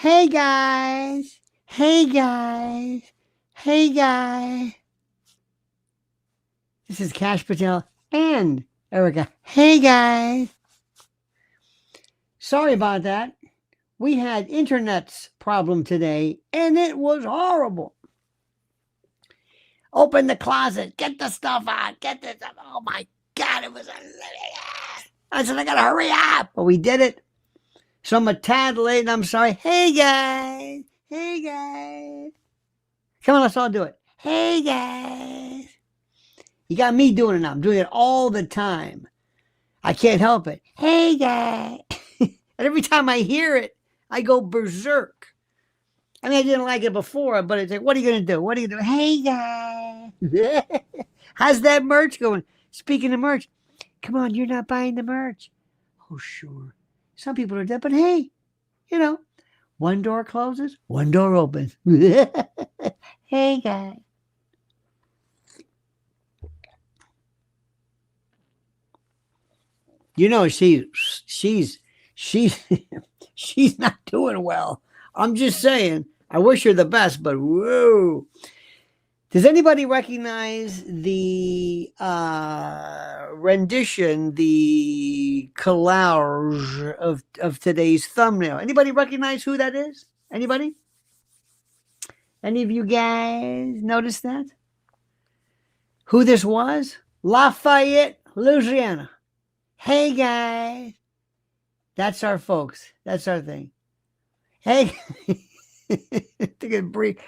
Hey guys. Hey guys. Hey guys. This is Cash Patel and Erika. Hey guys. Sorry about that. We had internet's problem today and it was horrible. Open the closet. Get the stuff out. Get the stuff. Oh my God. It was I said, I gotta hurry up. But we did it. So I'm a tad late. I'm sorry. Hey guys. Hey guys. Come on, let's all do it. Hey guys. You got me doing it now. I'm doing it all the time. I can't help it. Hey guys. And every time I hear it, I go berserk. I mean, I didn't like it before, but it's like, what are you going to do? What are you going to do? Hey guys. How's that merch going? Speaking of merch, come on, you're not buying the merch. Oh, sure. Some people are dead, but hey, you know, one door closes, one door opens. Hey, guys. You know, she's not doing well. I'm just saying, I wish her the best, but whoa. Does anybody recognize the rendition, the collage of today's thumbnail? Anybody recognize who that is? Anybody? Any of you guys notice that? Who this was? Lafayette, Louisiana. Hey, guys. That's our folks. That's our thing. Hey.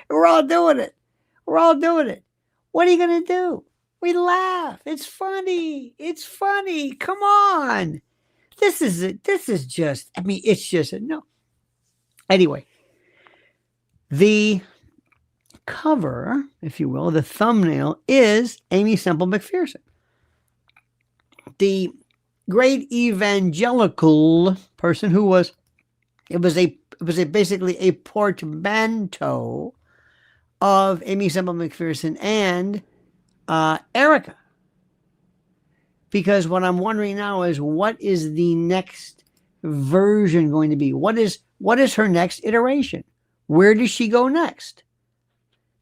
We're all doing it. We're all doing it. What are you going to do? We laugh. It's funny. It's funny. Come on. This is it. This is just, I mean, it's just a no. Anyway, the cover, if you will, the thumbnail is Amy Semple McPherson. The great evangelical person who was, it was basically a portmanteau of Amy Semple McPherson and Erika. Because what I'm wondering now is, what is the next version going to be? What is her next iteration? Where does she go next?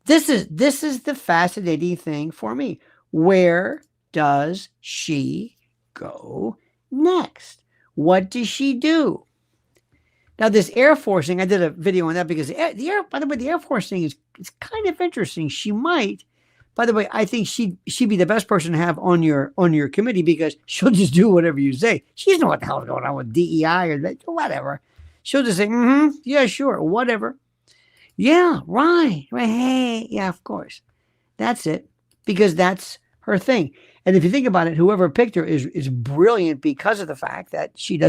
This is the fascinating thing for me. Where does she go next? What does she do? Now, this Air Force thing, I did a video on that because by the way, the Air Force thing is kind of interesting. She might, by the way, I think she'd be the best person to have on your committee, because she'll just do whatever you say. She doesn't know what the hell is going on with DEI or whatever. She'll just say, yeah, sure, whatever. Yeah, right. Hey, yeah, of course. That's it, because that's her thing. And if you think about it, whoever picked her is brilliant because of the fact that she's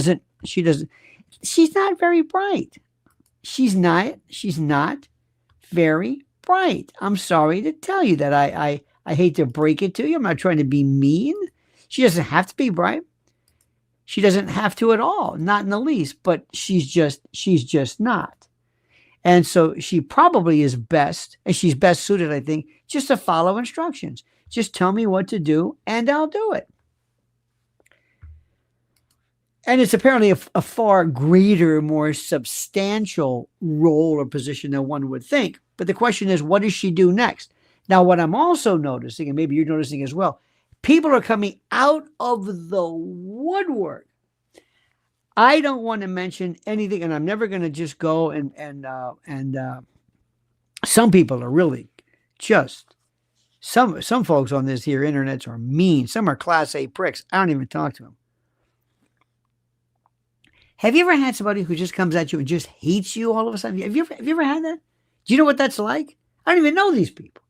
not very bright. She's not very bright. I'm sorry to tell you that. I hate to break it to you. I'm not trying to be mean. She doesn't have to be bright. She doesn't have to at all, not in the least, but she's just not. And so she probably is best, and she's best suited, I think, just to follow instructions. Just tell me what to do and I'll do it. And it's apparently a far greater, more substantial role or position than one would think. But the question is, what does she do next? Now, what I'm also noticing, and maybe you're noticing as well, people are coming out of the woodwork. I don't want to mention anything, and I'm never going to just go and some people are really just, some folks on this here internets are mean. Some are class A pricks. I don't even talk to them. Have you ever had somebody who just comes at you and just hates you all of a sudden? Have you ever had that? Do you know what that's like? I don't even know these people.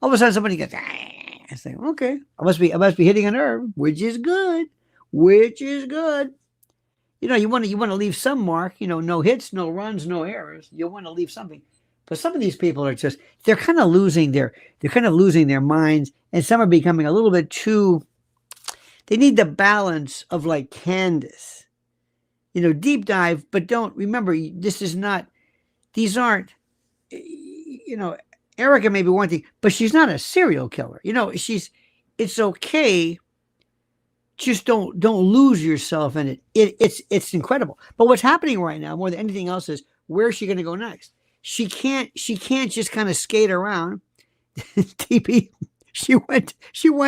All of a sudden somebody goes, I say, okay, I must be hitting a nerve, which is good. You know, you want to leave some mark, no hits, no runs, no errors. You want to leave something. But some of these people are just, they're kind of losing their minds, and some are becoming a little bit too, they need the balance of like Candace. Deep dive, but don't remember, these aren't, Erika may be one thing, but she's not a serial killer. It's okay. Just don't lose yourself in it. It's incredible. But what's happening right now more than anything else is where's she going to go next? She can't just kind of skate around. TP, she went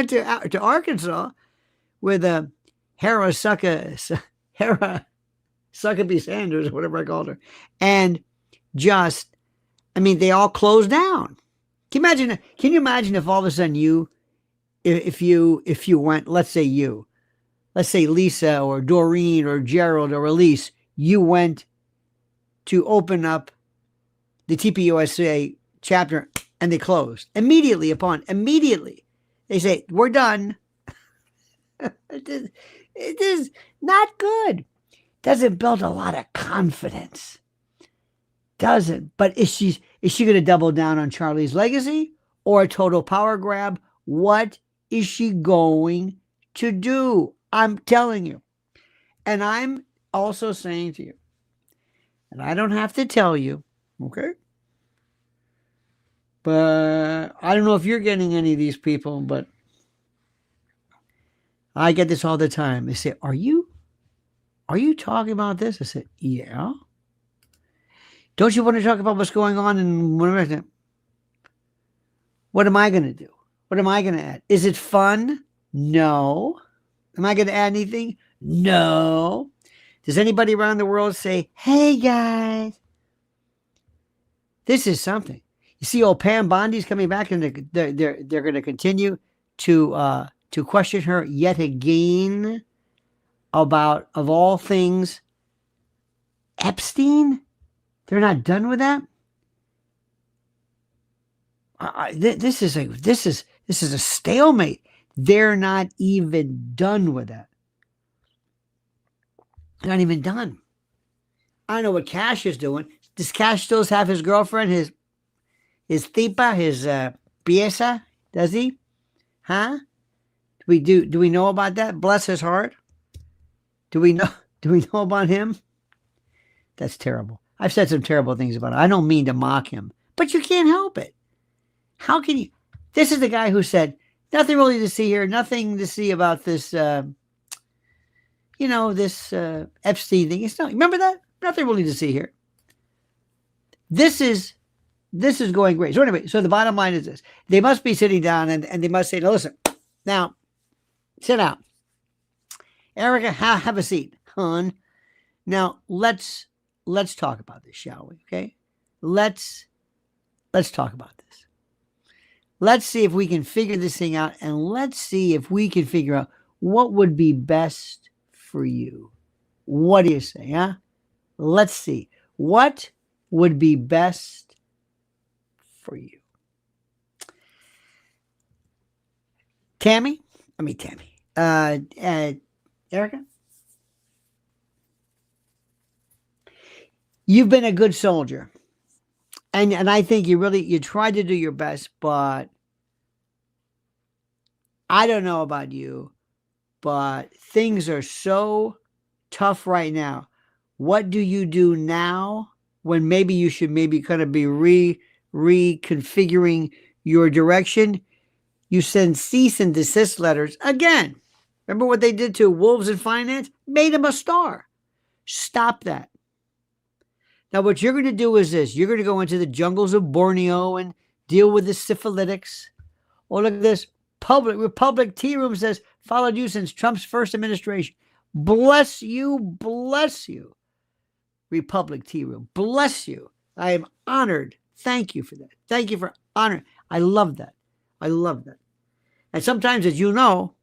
to Arkansas with Hera Suckabee Sanders, or whatever I called her, and just, I mean, they all closed down. Can you imagine if all of a sudden if you went, let's say Lisa or Doreen or Gerald or Elise, you went to open up the TPUSA chapter and they closed immediately. They say, we're done. It is not good. Doesn't build a lot of confidence. Doesn't. But is she going to double down on Charlie's legacy or a total power grab? What is she going to do? I'm telling you. And I'm also saying to you, and I don't have to tell you, okay? But I don't know if you're getting any of these people, but I get this all the time. They say, are you talking about this? I said, yeah. Don't you want to talk about what's going on in whatever? What am I going to do? What am I going to add? Is it fun? No. Am I going to add anything? No. Does anybody around the world say, hey guys, this is something? You see old Pam Bondi's coming back, and they're going to continue to question her yet again about, of all things, Epstein. They're not done with that. This is a stalemate. They're not even done with that. They're not even done. I don't know what Cash is doing. Does Cash still have his girlfriend, his tipa, his pieza? Does he? Huh? Do we know about that? Bless his heart. Do we know about him? That's terrible. I've said some terrible things about him. I don't mean to mock him, but you can't help it. How can you? This is the guy who said, nothing really to see here, nothing to see about this, this Epstein thing. Remember that? Nothing really to see here. This is going great. So anyway, so the bottom line is this. They must be sitting down and they must say, no, listen, now, sit down. Erika, have a seat, hon. Now, let's talk about this, shall we? Okay? Let's talk about this. Let's see if we can figure this thing out, and let's see if we can figure out what would be best for you. What do you say, huh? Let's see. What would be best for you? Tammy? Erika? You've been a good soldier. And I think you tried to do your best, but I don't know about you, but things are so tough right now. What do you do now when maybe you should kind of be reconfiguring your direction? You send cease and desist letters again. Remember what they did to Wolves in Finance? Made him a star. Stop that. Now, what you're going to do is this. You're going to go into the jungles of Borneo and deal with the syphilitics. Oh, look at this. Republic Tea Room says, followed you since Trump's first administration. Bless you. Republic Tea Room. Bless you. I am honored. Thank you for that. Thank you for honor. I love that. And sometimes, as you know,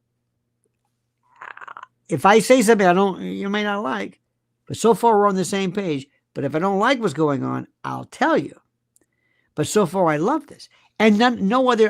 if I say something you may not like, but so far we're on the same page. But if I don't like what's going on, I'll tell you. But so far, I love this, and no other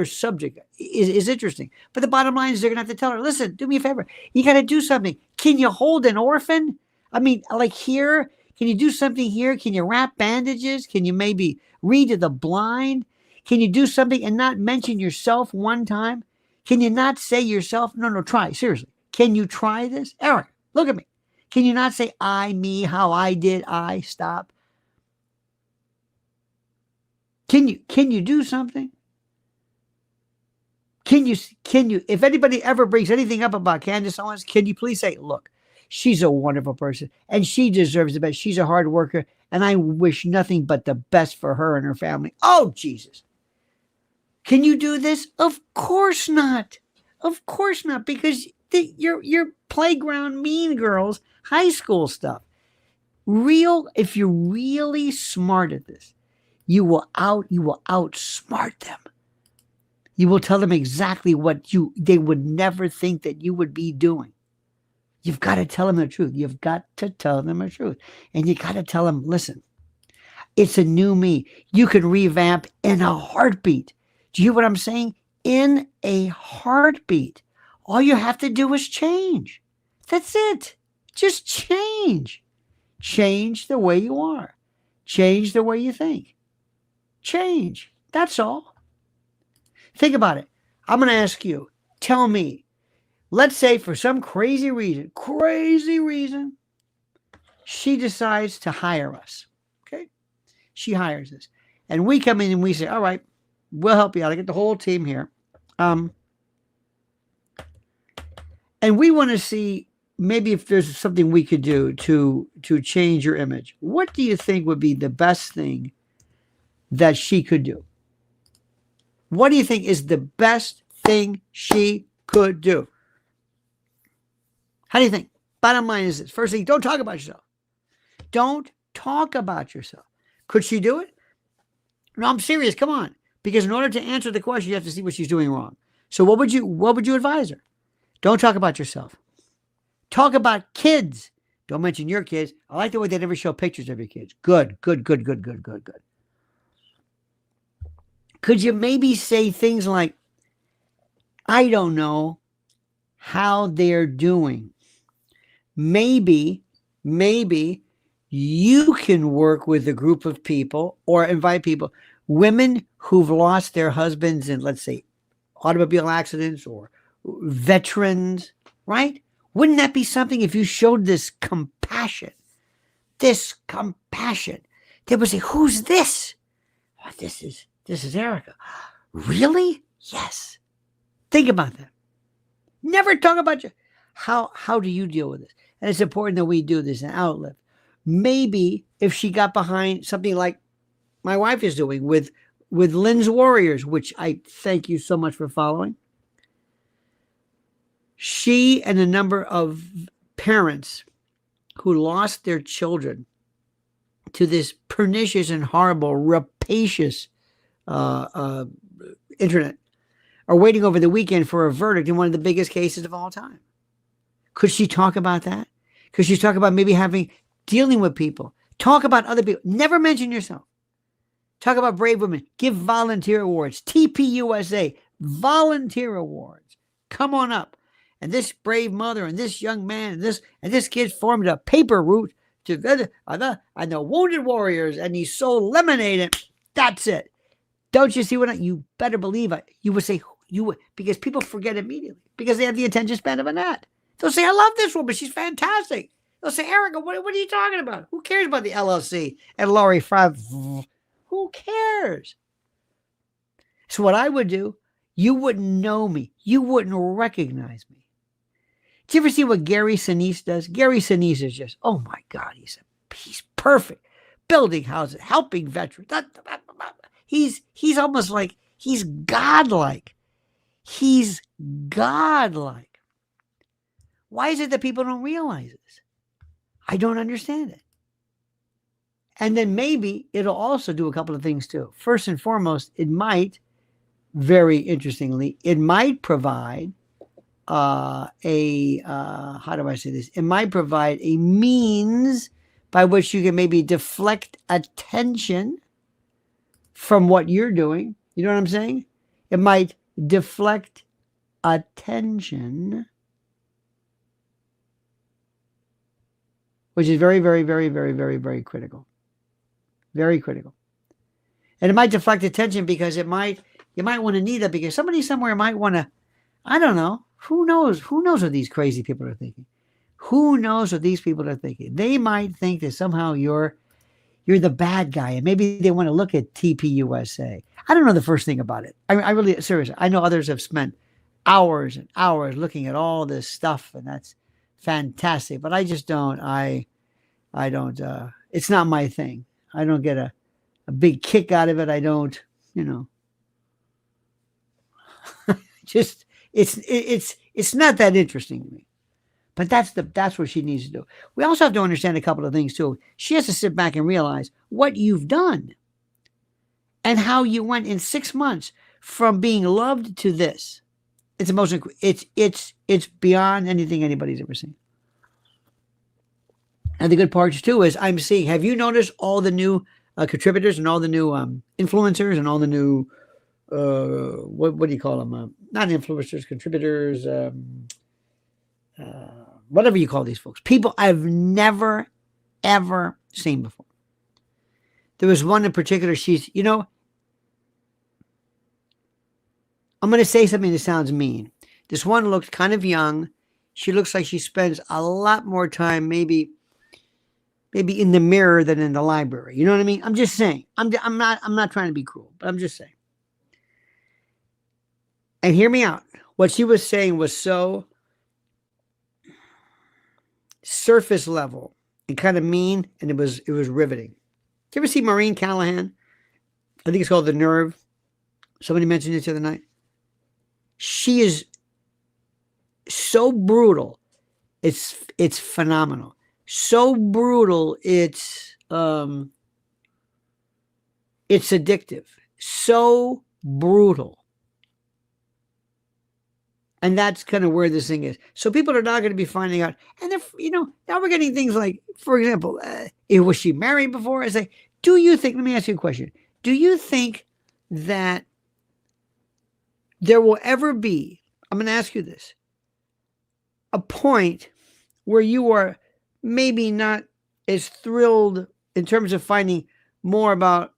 subject is interesting. But the bottom line is, they're gonna have to tell her, listen, do me a favor, you got to do something. Can you hold an orphan? I mean, like here, can you do something here? Can you wrap bandages? Can you maybe read to the blind? Can you do something and not mention yourself one time? Can you not say yourself? No, try seriously. Can you try this, Eric? Look at me. Can you not say I, me, how I did, I, stop? Can you do something? Can you, if anybody ever brings anything up about Candace Owens, can you please say, look, She's a wonderful person, and she deserves the best. She's a hard worker, and I wish nothing but the best for her and her family. Oh, Jesus. Can you do this? Of course not. Of course not, because you're playground mean girls, high school stuff. If you're really smart at this, you will outsmart them. You will tell them exactly what they would never think that you would be doing. You've got to tell them the truth. You've got to tell them the truth. And you got to tell them, listen, it's a new me. You can revamp in a heartbeat. Do you hear what I'm saying? In a heartbeat. All you have to do is change. That's it. Just change. Change the way you are. Change the way you think. Change. That's all. Think about it. I'm going to ask you, tell me, let's say for some crazy reason, she decides to hire us. Okay? She hires us. And we come in and we say, all right, we'll help you out. I get the whole team here. And we want to see maybe if there's something we could do to change your image. What do you think would be the best thing that she could do? What do you think is the best thing she could do? How do you think? Bottom line is this. First thing, don't talk about yourself. Don't talk about yourself. Could she do it? No, I'm serious. Come on. Because in order to answer the question, you have to see what she's doing wrong. So what would you advise her? Don't talk about yourself. Talk about kids. Don't mention your kids. I like the way they never show pictures of your kids. Good. Could you maybe say things like, I don't know how they're doing. Maybe you can work with a group of people or invite people, women who've lost their husbands in, let's say, automobile accidents or veterans, right? Wouldn't that be something if you showed this compassion? They would say, who's this? Oh, this is Erika. Really? Yes. Think about that. Never talk about you. How do you deal with this? And it's important that we do this in Outlive. Maybe if she got behind something like my wife is doing with Lynn's Warriors, which I thank you so much for following. She and a number of parents who lost their children to this pernicious and horrible, rapacious internet are waiting over the weekend for a verdict in one of the biggest cases of all time. Could she talk about that? Could she talk about maybe dealing with people? Talk about other people. Never mention yourself. Talk about brave women. Give volunteer awards. TPUSA, volunteer awards. Come on up. And this brave mother and this young man and this kid formed a paper route to the Wounded Warriors, and he sold lemonade. And that's it. Don't you see what you better believe it? You would say because people forget immediately because they have the attention span of a gnat. They'll say, I love this woman. She's fantastic. They'll say, Erika, what are you talking about? Who cares about the LLC and Laurie Fry? Who cares? So what I would do, you wouldn't know me. You wouldn't recognize me. Do you ever see what Gary Sinise does? Gary Sinise is just, oh my God, he's perfect. Building houses, helping veterans. He's almost like, he's godlike. He's godlike. Why is it that people don't realize this? I don't understand it. And then maybe it'll also do a couple of things too. First and foremost, it might, very interestingly, it might provide how do I say this? It might provide a means by which you can maybe deflect attention from what you're doing. You know what I'm saying? It might deflect attention, which is very, very, very, very, very, very critical. Very critical. And it might deflect attention because you might want to need that because somebody somewhere might want to, I don't know. Who knows? Who knows what these crazy people are thinking? Who knows what these people are thinking? They might think that somehow you're the bad guy, and maybe they want to look at TPUSA. I don't know the first thing about it. I really, seriously, I know others have spent hours and hours looking at all this stuff, and that's fantastic. But I just don't. I don't. It's not my thing. I don't get a big kick out of it. I don't. Just it's not that interesting to me. But that's what she needs to do. We also have to understand a couple of things too. She has to sit back and realize what you've done and how you went in 6 months from being loved to this. It's emotional. It's beyond anything anybody's ever seen. And the good part too is I'm seeing. Have you noticed all the new contributors and all the new influencers and all the new what do you call them? Not influencers, contributors. Whatever you call these folks, people I've never, ever seen before. There was one in particular. She's, I'm going to say something that sounds mean. This one looks kind of young. She looks like she spends a lot more time, maybe in the mirror than in the library. You know what I mean? I'm just saying. I'm not trying to be cruel, but I'm just saying. And hear me out. What she was saying was so surface level and kind of mean, and it was riveting. Did you ever see Maureen Callahan? I think it's called The Nerve. Somebody mentioned it the other night. She is so brutal. It's phenomenal. So brutal. It's addictive. So brutal. And that's kind of where this thing is. So people are not going to be finding out. And if, now we're getting things like, for example, was she married before? I say, do you think, let me ask you a question. Do you think that there will ever be, I'm going to ask you this, a point where you are maybe not as thrilled in terms of finding more about,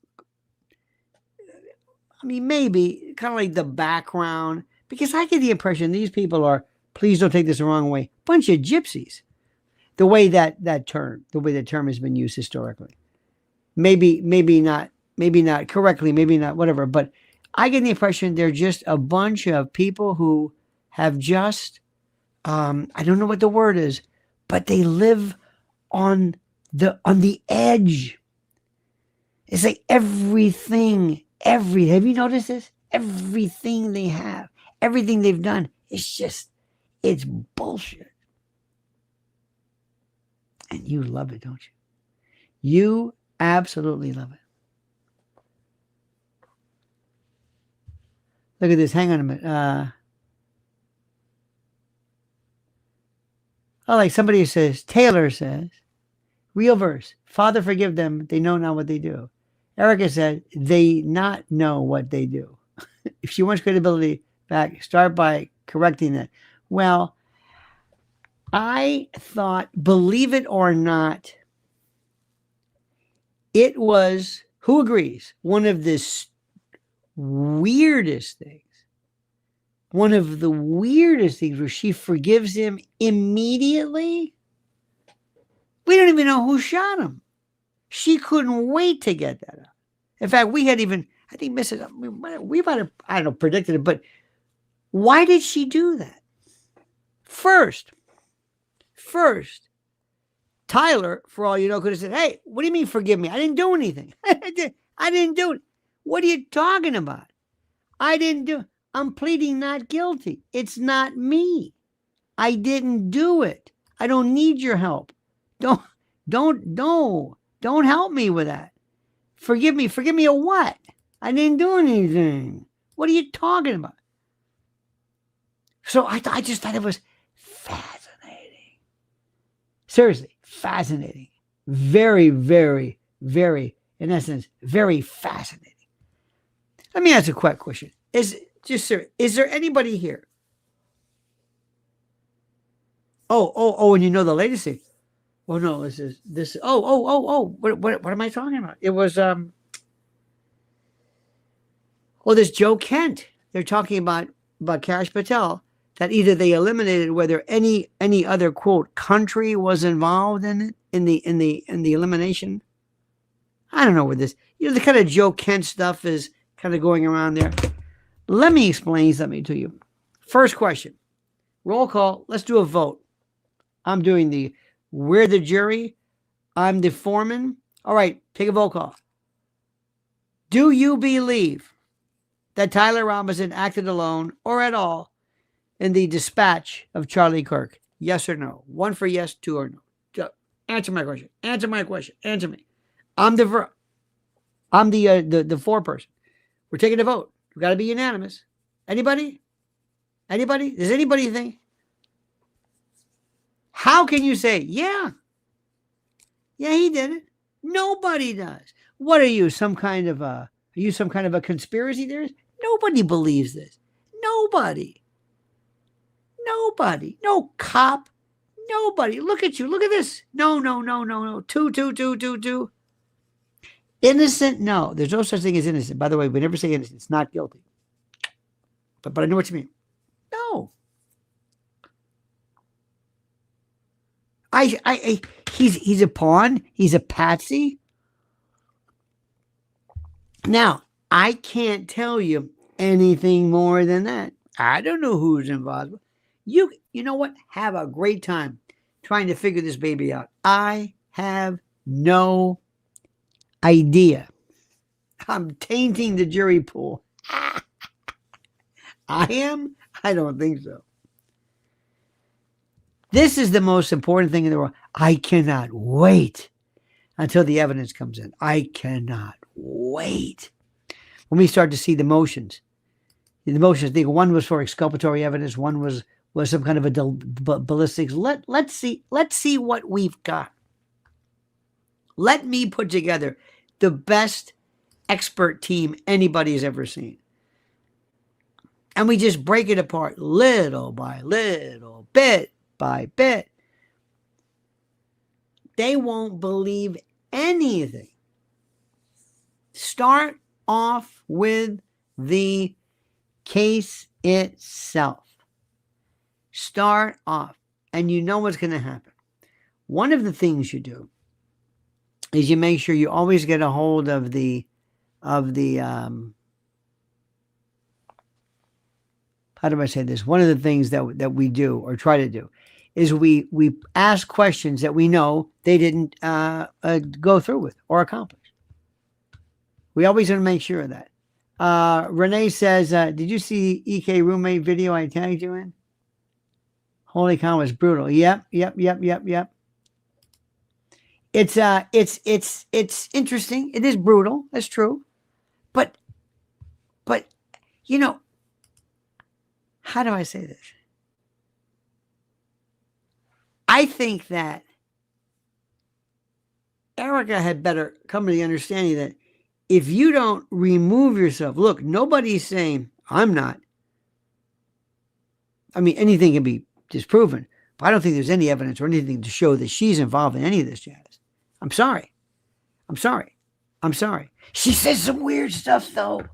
maybe kind of like the background. Because I get the impression these people are, please don't take this the wrong way, bunch of gypsies. The way that term has been used historically. Maybe not correctly, maybe not whatever, but I get the impression they're just a bunch of people who have just, I don't know what the word is, but they live on the edge. It's like everything, have you noticed this? Everything they have. Everything they've done is it's bullshit. And you love it, don't you? You absolutely love it. Look at this. Hang on a minute. Like somebody says, Taylor says, real verse, Father, forgive them. They know not what they do. Erika said, they not know what they do. If she wants credibility back, start by correcting it. Well, I thought, believe it or not, it was, who agrees, one of the weirdest things. One of the weirdest things where she forgives him immediately. We don't even know who shot him. She couldn't wait to get that out. In fact, we had even, I think we might have, I don't know, predicted it, but why did she do that? First, Tyler, for all you know, could have said, hey, what do you mean forgive me? I didn't do anything. I didn't do it. What are you talking about? I didn't do it. I'm pleading not guilty. It's not me. I didn't do it. I don't need your help. Don't help me with that. Forgive me. Forgive me of what? I didn't do anything. What are you talking about? So I just thought it was fascinating. Seriously, fascinating. Very, very, very, in essence, very fascinating. Let me ask a quick question. Is there anybody here? Oh, and you know the latest thing. Oh no, this. What am I talking about? It was this Joe Kent. They're talking about Kash Patel, that either they eliminated whether any other quote country was involved in it in the elimination. I don't know what this. The kind of Joe Kent stuff is kind of going around there. Let me explain something to you. First question. Roll call. Let's do a vote. we're the jury. I'm the foreman. All right, take a vote call. Do you believe that Tyler Robinson acted alone or at all in the dispatch of Charlie Kirk? Yes or no? One for yes, two or no. Answer my question. Answer my question. Answer me. I'm the foreperson. We're taking a vote. We've got to be unanimous. Anybody? Anybody? Does anybody think? How can you say, yeah, he did it? Nobody does. What are you, some kind of a conspiracy theorist? Nobody believes this. Nobody. No cop. Nobody. Look at you. Look at this. No. Two. Innocent? No. There's no such thing as innocent. By the way, we never say innocent. It's not guilty. But I know what you mean. No. He's a pawn. He's a patsy. Now, I can't tell you anything more than that. I don't know who's involved. You know what? Have a great time trying to figure this baby out. I have no idea. I'm tainting the jury pool. I am? I don't think so. This is the most important thing in the world. I cannot wait until the evidence comes in. I cannot wait. When we start to see the motions. The motions, I think one was for exculpatory evidence. One was some kind of a ballistics. Let's see what we've got. Let me put together the best expert team anybody has ever seen. And we just break it apart little by little, bit by bit. They won't believe anything. Start off with the case itself. Start off, and you know what's going to happen. One of the things you do is you make sure you always get a hold of the how do I say this? One of the things that we do or try to do is we ask questions that we know they didn't go through with or accomplish. We always want to make sure of that. Renee says, did you see the EK roommate video I tagged you in? Holy cow, it's brutal. Yep. It's interesting. It is brutal. That's true. But you know, how do I say this? I think that Erika had better come to the understanding that if you don't remove yourself, look, nobody's saying I'm not. I mean, anything can be disproven, but I don't think there's any evidence or anything to show that she's involved in any of this jazz. I'm sorry. She says some weird stuff, though.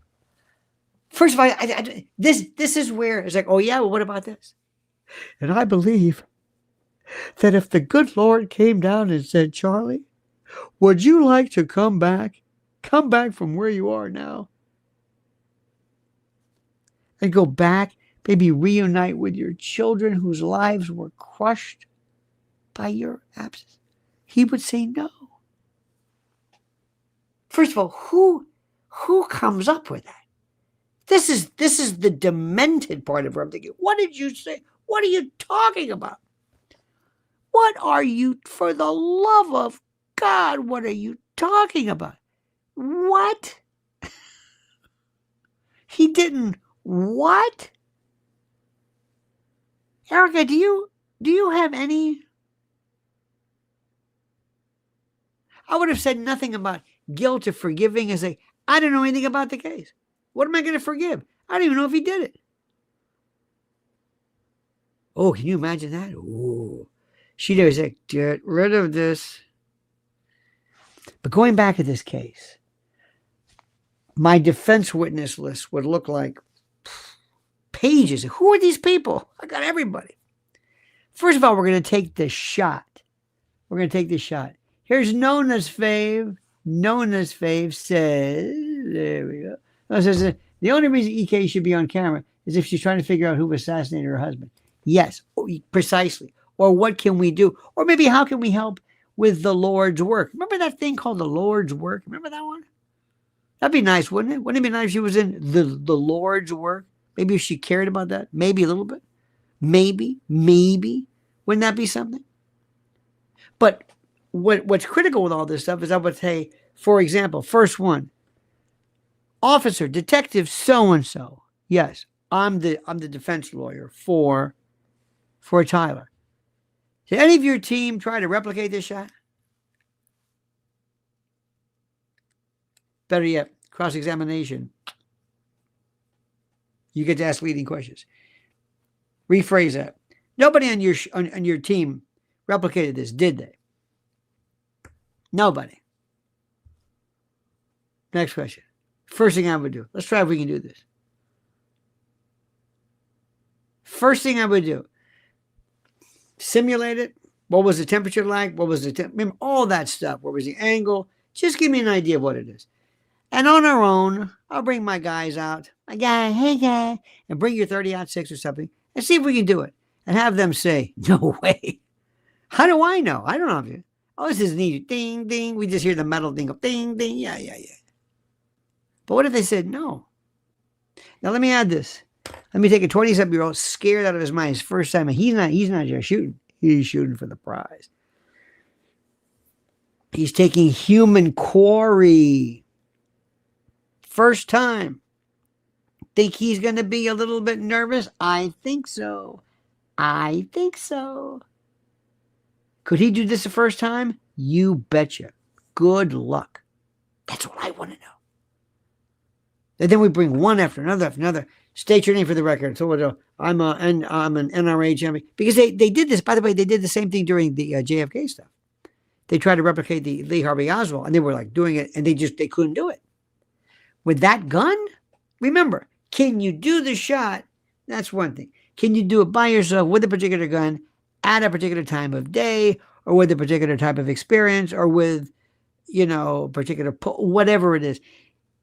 First of all, this is where it's like, oh yeah, well, what about this? And I believe that if the good Lord came down and said, Charlie, would you like to come back from where you are now and go back, maybe reunite with your children whose lives were crushed by your absence? He would say no. First of all, who comes up with that? This is the demented part of her. I'm thinking, what did you say? What are you talking about? What are you, for the love of God, what are you talking about? What? He didn't what? Erika, do you have any? I would have said nothing about guilt or forgiving. As I don't know anything about the case. What am I going to forgive? I don't even know if he did it. Oh, can you imagine that? Oh, she'd always say, get rid of this. But going back to this case, my defense witness list would look like pages. Who are these people? I got everybody. First of all, we're going to take the shot. Here's Nona's fave. Nona's fave says, there we go. It says, the only reason EK should be on camera is if she's trying to figure out who assassinated her husband. Yes, precisely. Or what can we do? Or maybe how can we help with the Lord's work? Remember that thing called the Lord's work? Remember that one? That'd be nice, wouldn't it? Wouldn't it be nice if she was in the Lord's work? Maybe if she cared about that. Maybe a little bit. Maybe. Wouldn't that be something? But what's critical with all this stuff is I would say, for example, first one, officer, detective, so-and-so. Yes, I'm the defense lawyer for Tyler. Did any of your team try to replicate this shot? Better yet, cross-examination. You get to ask leading questions. Rephrase that. Nobody on your team replicated this, did they? Nobody. Next question. First thing I would do. Let's try if we can do this. First thing I would do. Simulate it. What was the temperature like? What was the remember all that stuff? What was the angle? Just give me an idea of what it is. And on our own, I'll bring my guys out. My guy, hey guy, and bring your 30-06 or something, and see if we can do it. And have them say, no way. How do I know? I don't know if you. Oh, this is neat. Ding, ding. We just hear the metal ding go, ding, ding. Yeah. But what if they said no? Now let me add this. Let me take a 27-year-old scared out of his mind his first time. And he's not just shooting. He's shooting for the prize. He's taking human quarry. First time. Think he's going to be a little bit nervous? I think so. Could he do this the first time? You betcha. Good luck. That's what I want to know. And then we bring one after another. State your name for the record. So I'm an NRA champion. Because they did this, by the way, they did the same thing during the JFK stuff. They tried to replicate the Lee Harvey Oswald, and they were like doing it, and they couldn't do it. With that gun, remember, can you do the shot? That's one thing. Can you do it by yourself with a particular gun at a particular time of day, or with a particular type of experience, or with, particular, whatever it is?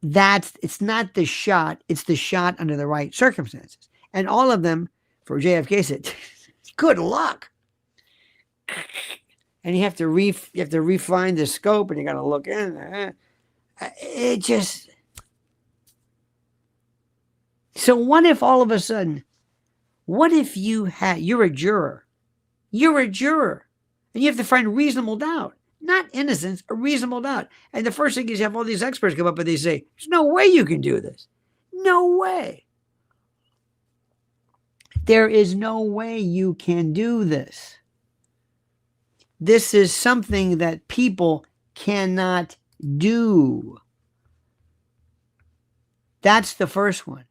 It's not the shot, it's the shot under the right circumstances. And all of them, for JFK, said, good luck. And you have to refine the scope, and you got to look in. It just. So what if all of a sudden, what if you're a juror, and you have to find reasonable doubt, not innocence, a reasonable doubt. And the first thing is you have all these experts come up and they say, there's no way you can do this. No way. There is no way you can do this. This is something that people cannot do. That's the first one.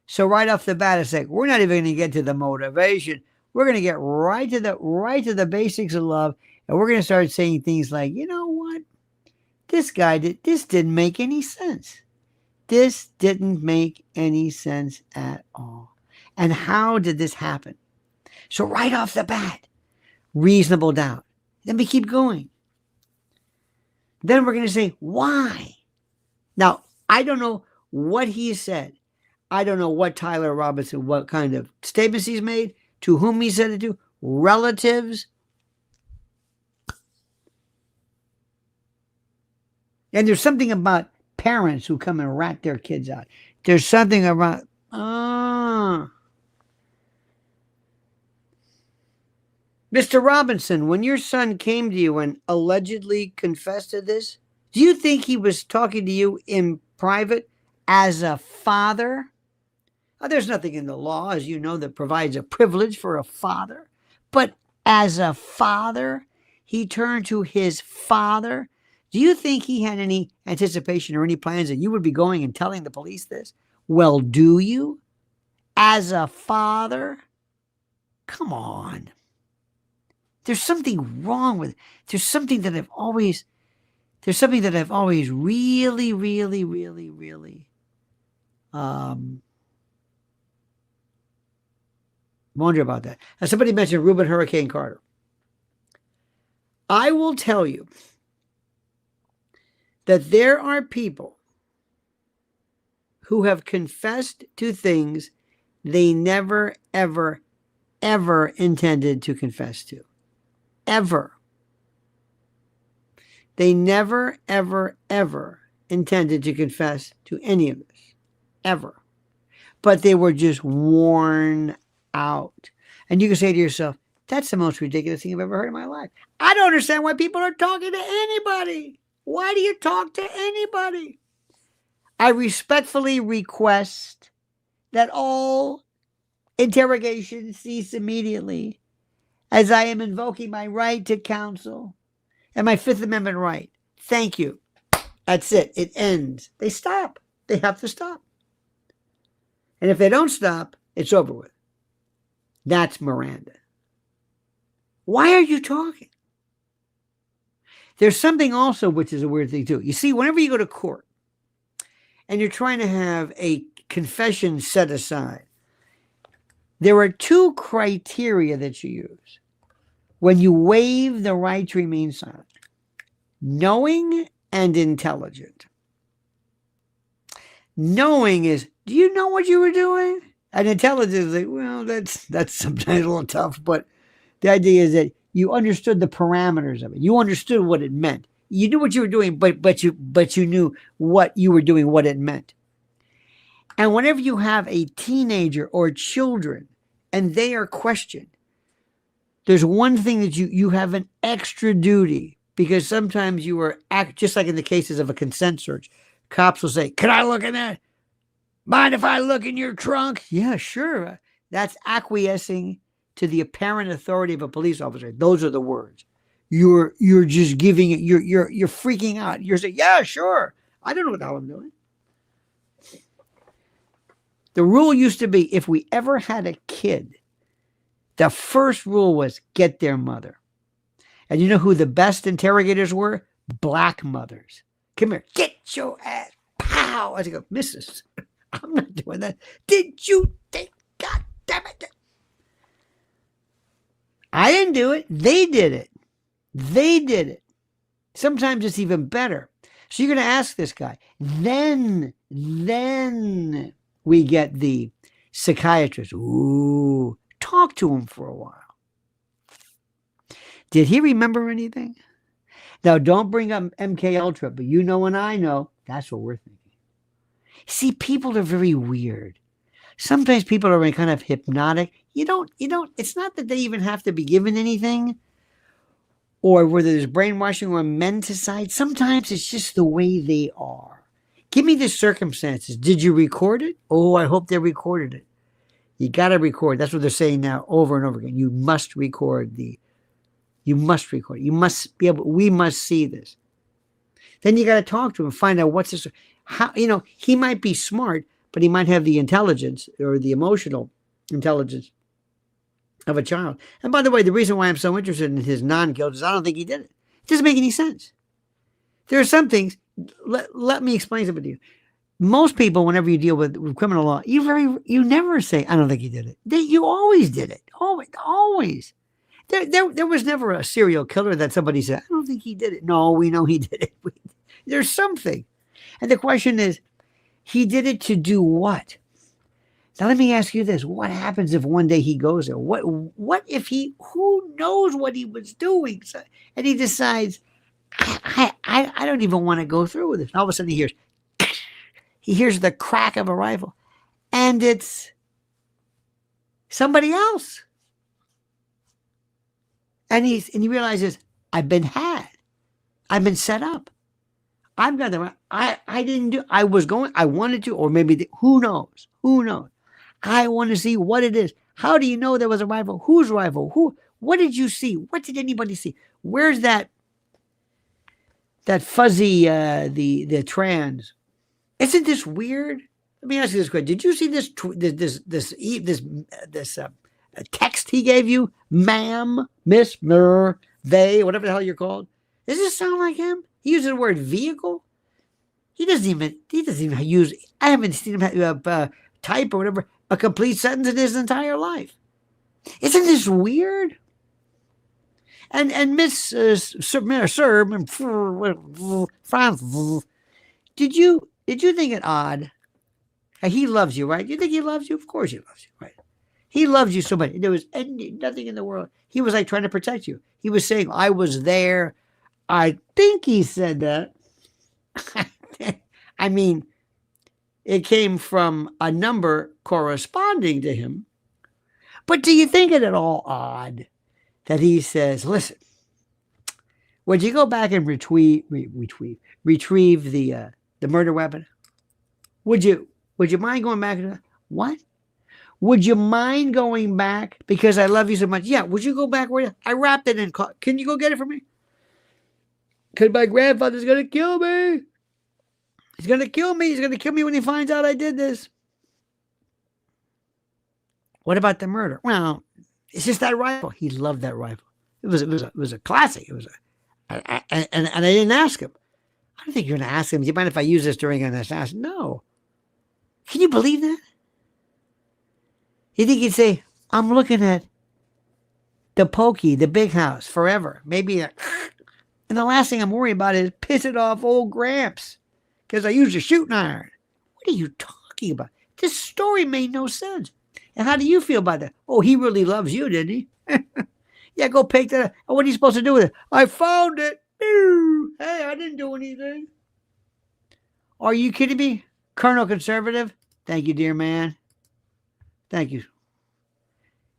So right off the bat, it's like, we're not even going to get to the motivation. We're going to get right to the basics of love. And we're going to start saying things like, you know what? This didn't make any sense. This didn't make any sense at all. And how did this happen? So right off the bat, reasonable doubt. Then we keep going. Then we're going to say, why? Now, I don't know what he said. I don't know what Tyler Robinson, what kind of statements he's made, to whom he said it to, relatives. And there's something about parents who come and rat their kids out. There's something about, Mr. Robinson, when your son came to you and allegedly confessed to this, do you think he was talking to you in private as a father? Now, there's nothing in the law, as you know, that provides a privilege for a father. But as a father, he turned to his father. Do you think he had any anticipation or any plans that you would be going and telling the police this? Well, do you? As a father? Come on. There's something wrong with it. There's something that I've always really wonder about that. Now, somebody mentioned Reuben Hurricane Carter. I will tell you that there are people who have confessed to things they never, ever, ever intended to confess to. ever, ever intended to confess to any of this. Ever. But they were just worn out. And you can say to yourself, that's the most ridiculous thing I've ever heard in my life. I don't understand why people are talking to anybody. Why do you talk to anybody? I respectfully request that all interrogation cease immediately, as I am invoking my right to counsel and my Fifth Amendment right. Thank you. That's it. It ends. They stop. They have to stop. And if they don't stop, it's over with. That's Miranda. Why are you talking? There's something also which is a weird thing too. You see, whenever you go to court and you're trying to have a confession set aside, there are two criteria that you use when you waive the right to remain silent: knowing and intelligent. Knowing is, do you know what you were doing? And intelligence is like, well, that's sometimes a little tough, but the idea is that you understood the parameters of it. You understood what it meant. You knew what you were doing, but you knew what you were doing, what it meant. And whenever you have a teenager or children and they are questioned, there's one thing that you have an extra duty, because sometimes you are just like in the cases of a consent search. Cops will say, can I look in that? Mind if I look in your trunk? Yeah, sure. That's acquiescing to the apparent authority of a police officer. Those are the words. You're just giving it, you're freaking out. You're saying, yeah, sure. I don't know what the hell I'm doing. The rule used to be, if we ever had a kid, the first rule was get their mother. And you know who the best interrogators were? Black mothers. Come here, get your ass. Pow. I go, Mrs. I'm not doing that. Did you think? God damn it. I didn't do it. They did it. They did it. Sometimes it's even better. So you're going to ask this guy. Then we get the psychiatrist. Ooh, talk to him for a while. Did he remember anything? Now, don't bring up MK Ultra, but you know and I know that's what we're thinking. See, people are very weird. Sometimes people are kind of hypnotic. You don't, it's not that they even have to be given anything, or whether there's brainwashing or menticide. Sometimes it's just the way they are. Give me the circumstances. Did you record it? Oh, I hope they recorded it. You got to record. That's what they're saying now over and over again. You must record you must record. You must be able, we must see this. Then you got to talk to him and find out what's this. How, he might be smart, but he might have the intelligence or the emotional intelligence of a child. And by the way, the reason why I'm so interested in his non-guilt is I don't think he did it. It doesn't make any sense. There are some things, let me explain something to you. Most people, whenever you deal with criminal law, you never say, I don't think he did it. You always did it. Always. There was never a serial killer that somebody said, I don't think he did it. No, we know he did it. There's something. And the question is, he did it to do what? Now, let me ask you this. What happens if one day he goes there? What if who knows what he was doing? And he decides, I don't even want to go through with this. And all of a sudden he hears the crack of a rifle. And it's somebody else. And he realizes, I've been had. I've been set up. I've got the I didn't do. I wanted to, or maybe who knows? Who knows? I want to see what it is. How do you know there was a rifle? Whose rifle? What did you see? What did anybody see? Where's that fuzzy the trans? Isn't this weird? Let me ask you this question. Did you see this text he gave you? Ma'am, miss, mer, they, whatever the hell you're called. Does this sound like him? He uses the word vehicle. He doesn't even use, I haven't seen him type or whatever, a complete sentence in his entire life. Isn't this weird? And Miss Sir, did you think it odd? He loves you, right? You think he loves you? Of course he loves you, right? He loves you so much. There was nothing in the world. He was like trying to protect you. He was saying, I was there. I think he said that. I mean, it came from a number corresponding to him. But do you think it at all odd that he says, listen, would you go back and retrieve the murder weapon? Would you mind going back to that? What? Would you mind going back because I love you so much? Yeah. Would you go back where I wrapped it in? Can you go get it for me? Because my grandfather's going to kill me. He's going to kill me. He's going to kill me when he finds out I did this. What about the murder? Well, it's just that rifle. He loved that rifle. It was a classic. It was and I didn't ask him. I don't think you're going to ask him, do you mind if I use this during an assassin? No. Can you believe that? You think he'd say, I'm looking at the pokey, the big house, forever. Maybe, and the last thing I'm worried about is pissing off old Gramps because I used a shooting iron. What are you talking about? This story made no sense. And how do you feel about that? Oh, he really loves you, didn't he? Yeah, go pick that up. Oh, what are you supposed to do with it? I found it. Hey, I didn't do anything. Are you kidding me? Colonel Conservative? Thank you, dear man. Thank you.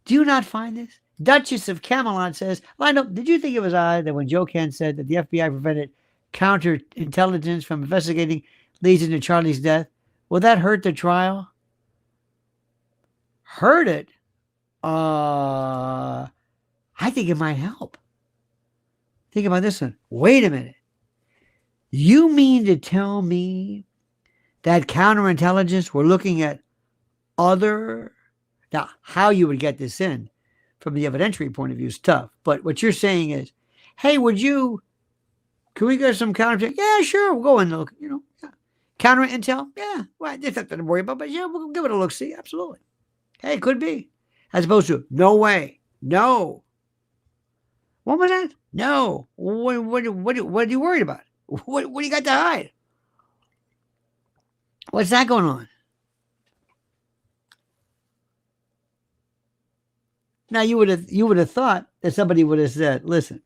Do you not find this? Duchess of Camelot says, Lionel, did you think it was odd that when Joe Kent said that the FBI prevented counterintelligence from investigating leads into Charlie's death, will that hurt the trial? Hurt it? I think it might help. Think about this one. Wait a minute. You mean to tell me that counterintelligence were looking at other... Now, how you would get this in from the evidentiary point of view is tough. But what you're saying is, hey, can we get some counter? Yeah, sure. We'll go and look, yeah. Counter intel? Yeah. Well, there's nothing to worry about, but yeah, we'll give it a look. See, absolutely. Hey, it could be. As opposed to, no way. No. What was that? No. What are you worried about? What do you got to hide? What's that going on? Now you would have thought that somebody would have said, listen,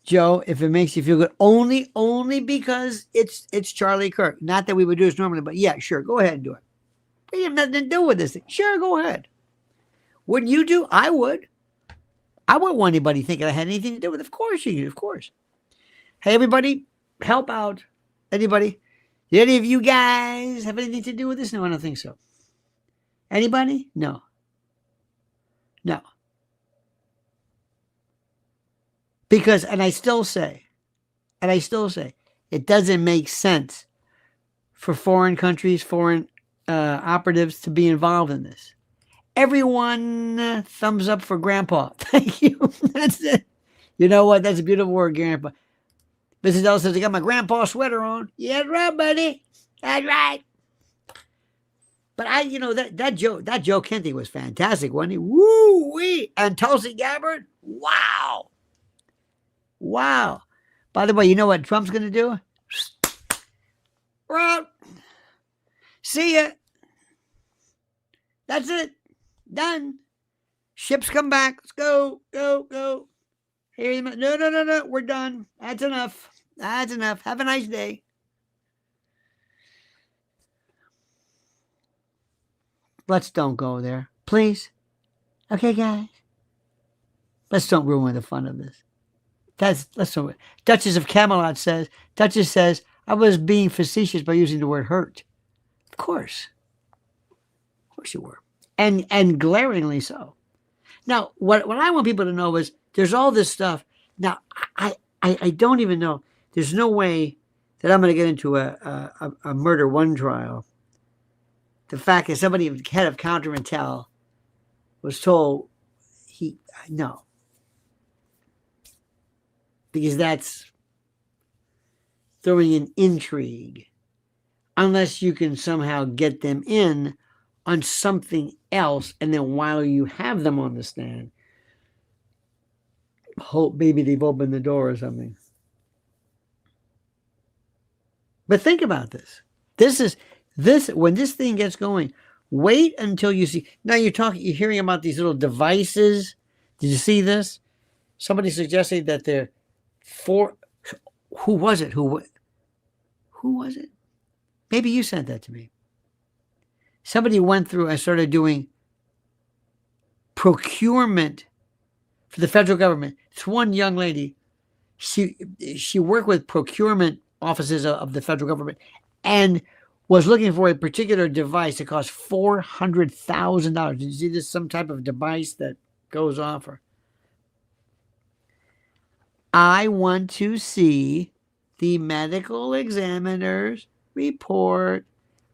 Joe, if it makes you feel good, only because it's Charlie Kirk. Not that we would do this normally, but yeah, sure, go ahead and do it. We have nothing to do with this thing. Sure, go ahead. Wouldn't you do? I would. I wouldn't want anybody thinking I had anything to do with it. Of course you do, of course. Hey, everybody, help out. Anybody? Did any of you guys have anything to do with this? No, I don't think so. Anybody? No. No. Because, and I still say, it doesn't make sense for foreign countries, foreign operatives to be involved in this. Everyone, thumbs up for Grandpa. Thank you. That's it. You know what? That's a beautiful word, Grandpa. Mrs. L says, I got my grandpa sweater on. Yeah, that's right, buddy. That's right. But that Joe Kent thing was fantastic, wasn't he? Woo-wee. And Tulsi Gabbard? Wow. Wow. By the way, you know what Trump's going to do? We're out. See ya. That's it. Done. Ships come back. Let's go. Go, go. Here, no. We're done. That's enough. That's enough. Have a nice day. Let's don't go there. Please. Okay, guys. Let's don't ruin the fun of this. Let's don't. Duchess of Camelot says, I was being facetious by using the word hurt. Of course. Of course you were. And glaringly so. Now, what I want people to know is there's all this stuff. Now, I don't even know. There's no way that I'm going to get into a murder one trial. The fact that somebody head of counterintel was told no. Because that's throwing in intrigue. Unless you can somehow get them in on something else, and then while you have them on the stand, hope maybe they've opened the door or something. But think about this. When this thing gets going, wait until you see. Now you're hearing about these little devices. Did you see this? Somebody suggesting that they're for. Who was it? Who was it? Maybe you sent that to me. Somebody went through and started doing procurement for the federal government. It's one young lady. She worked with procurement offices of the federal government and was looking for a particular device that cost $400,000. Did you see this? Some type of device that goes off. I want to see the medical examiner's report.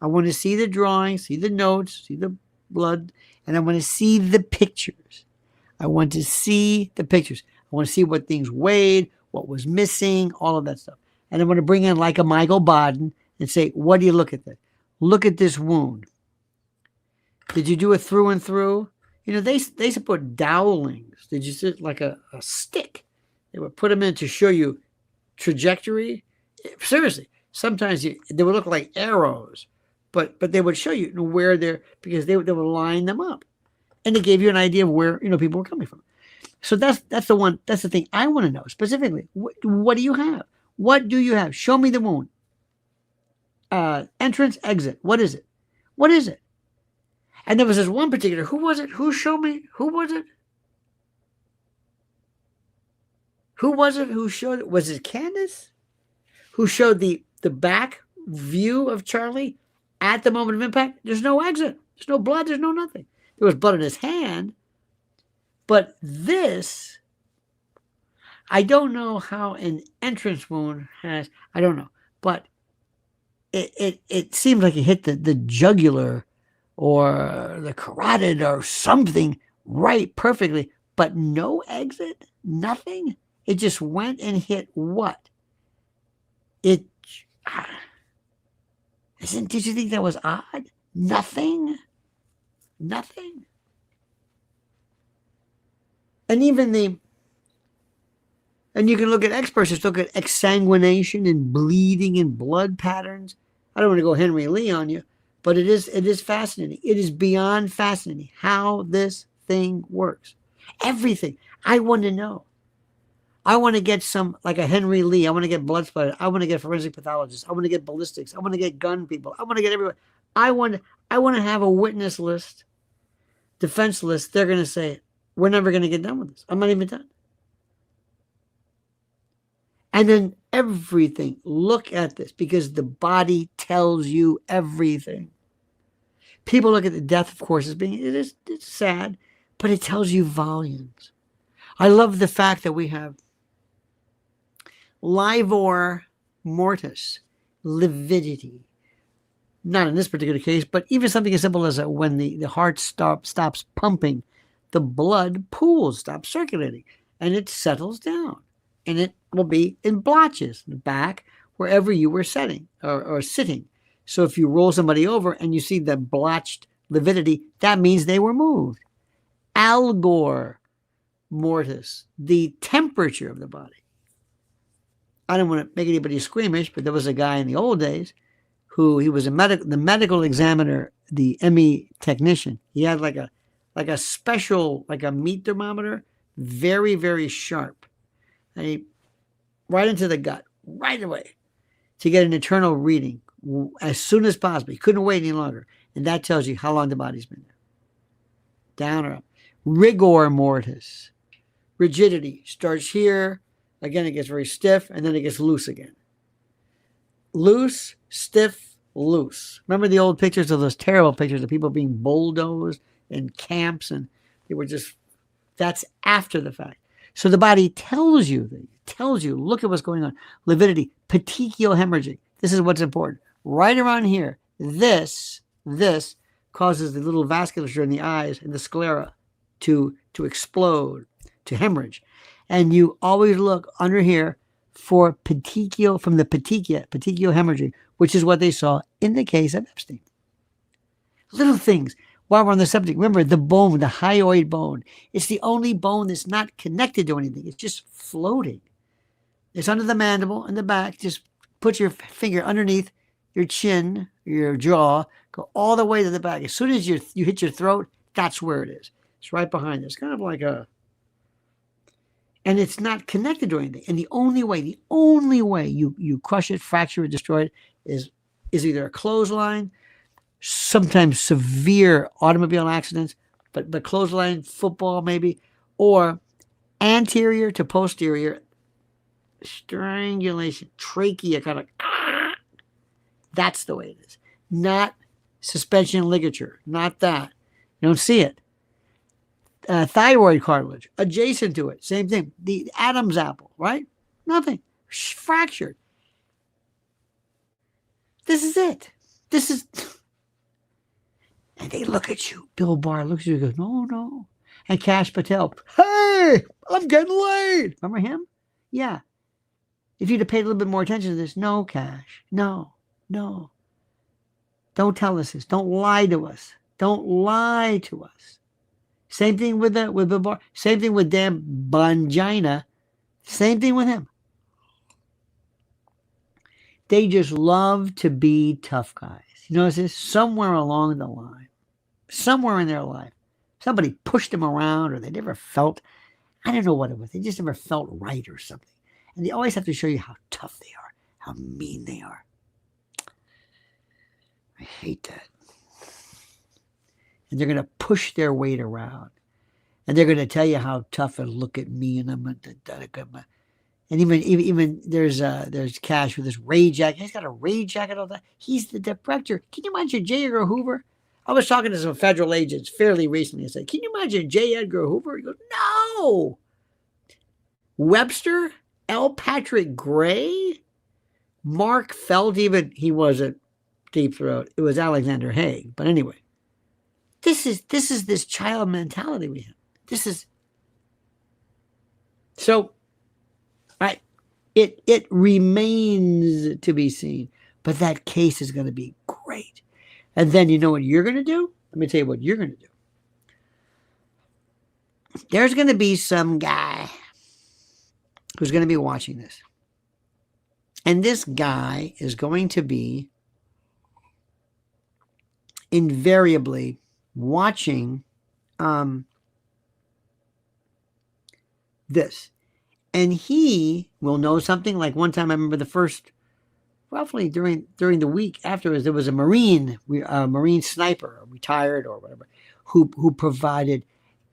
I want to see the drawings, see the notes, see the blood, and I want to see the pictures. I want to see the pictures. I want to see what things weighed, what was missing, all of that stuff. And I want to bring in like a Michael Baden and say, what do you look at this? Look at this wound. Did you do it through and through? You know, they used to put dowlings. Did you see like a stick? They would put them in to show you trajectory. Seriously, sometimes they would look like arrows, but they would show you where they're, because they would line them up, and it gave you an idea of where people were coming from. So that's the one. That's the thing I want to know specifically. What do you have? What do you have? Show me the wound. Entrance, exit. What is it? What is it? And there was this one particular. Who was it? Who showed me? Who was it? Who was it who showed it? Was it Candace? Who showed the back view of Charlie at the moment of impact? There's no exit. There's no blood. There's no nothing. There was blood in his hand. But this, I don't know how an entrance wound has, I don't know. But it seems like he hit the jugular or the carotid or something right perfectly. But no exit, nothing. It just went and hit what? Did you think that was odd? Nothing. And and you can look at experts, just look at exsanguination and bleeding and blood patterns. I don't want to go Henry Lee on you, but it is fascinating. It is beyond fascinating how this thing works. Everything. I want to know. I want to get some, like a Henry Lee. I want to get blood splattered. I want to get forensic pathologists. I want to get ballistics. I want to get gun people. I want to get everyone. I want to have a witness list, defense list. They're going to say, we're never going to get done with this. I'm not even done. And then everything. Look at this, because the body tells you everything. People look at the death, of course, as being, it's sad, but it tells you volumes. I love the fact that we have livor mortis, lividity. Not in this particular case, but even something as simple as when the heart stops pumping, the blood pools, stops circulating, and it settles down. And it will be in blotches in the back, wherever you were sitting or sitting. So if you roll somebody over and you see the blotched lividity, that means they were moved. Algor mortis, the temperature of the body. I don't want to make anybody squeamish, but there was a guy in the old days who he was the medical examiner, the ME technician. He had like a special, like a meat thermometer, very, very sharp. And he right into the gut, right away, to get an internal reading as soon as possible. He couldn't wait any longer. And that tells you how long the body's been there. Down or up. Rigor mortis. Rigidity starts here. Again, it gets very stiff, and then it gets loose again. Loose, stiff, loose. Remember the old pictures of those terrible pictures of people being bulldozed in camps, and they were just, that's after the fact. So the body tells you, look at what's going on. Lividity, petechial hemorrhaging. This is what's important. Right around here, this causes the little vasculature in the eyes and the sclera to explode, to hemorrhage. And you always look under here for petechial, from the petechial hemorrhaging, which is what they saw in the case of Epstein. Little things. While we're on the subject, remember the bone, the hyoid bone. It's the only bone that's not connected to anything. It's just floating. It's under the mandible in the back. Just put your finger underneath your chin, your jaw, go all the way to the back. As soon as you hit your throat, that's where it is. It's right behind it. It's kind of like And it's not connected to anything. And the only way you crush it, fracture it, destroy it is either a clothesline, sometimes severe automobile accidents, but the clothesline, football maybe, or anterior to posterior strangulation, trachea kind of. That's the way it is. Not suspension ligature, not that. You don't see it. Thyroid cartilage, adjacent to it, same thing. The Adam's apple, right? Nothing. Fractured. This is it. This is. And they look at you. Bill Barr looks at you and goes, no, no. And Kash Patel, hey, I'm getting laid. Remember him? Yeah. If you'd have paid a little bit more attention to this, no, Kash. No. Don't tell us this. Don't lie to us. Don't lie to us. Same thing with Bill Barr. Same thing with Dan Bongina. Same thing with him. They just love to be tough guys. You notice this? Somewhere along the line, somewhere in their life, somebody pushed them around, or they never felt, I don't know what it was. They just never felt right or something. And they always have to show you how tough they are, how mean they are. I hate that. And they're going to push their weight around. And they're going to tell you how tough, and look at me, and I'm going to. And even there's Kash with his rage jacket. He's got a rage jacket all the time. He's the director. Can you imagine J. Edgar Hoover? I was talking to some federal agents fairly recently. I said, can you imagine J. Edgar Hoover? He goes, no. Webster, L. Patrick Gray, Mark Felt, even he wasn't Deep Throat. It was Alexander Haig. But anyway, this is this child mentality we have. This is so. Right, it remains to be seen, but that case is going to be great. And then you know what you're going to do? Let me tell you what you're going to do. There's going to be some guy who's going to be watching this. And this guy is going to be invariably watching this. And he will know something. Like one time, I remember the first, roughly during the week afterwards, there was a Marine sniper, retired or whatever, who provided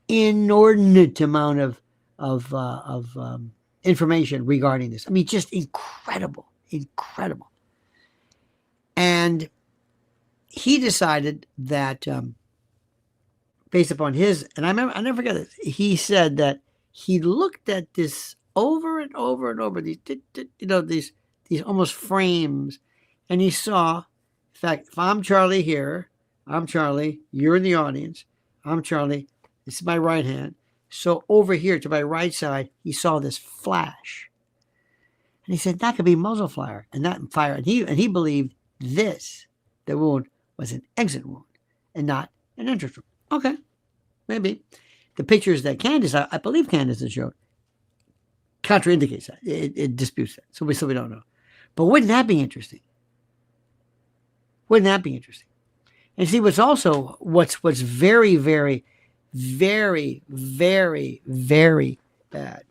inordinate amount of information regarding this. I mean, just incredible. And he decided that, based upon his, and I never forget this. He said that he looked at this over and over and over, these almost frames, and he saw, in fact, if I'm Charlie here, I'm Charlie, you're in the audience, I'm Charlie, this is my right hand. So over here to my right side, he saw this flash. And he said, that could be muzzle fire. And that fire, and he believed the wound was an exit wound and not an entrance wound. Okay, maybe. The pictures that Candace, I believe Candace has showed, contraindicates that. It disputes that. So we don't know. But wouldn't that be interesting? And see, what's very, very, very, very, very bad.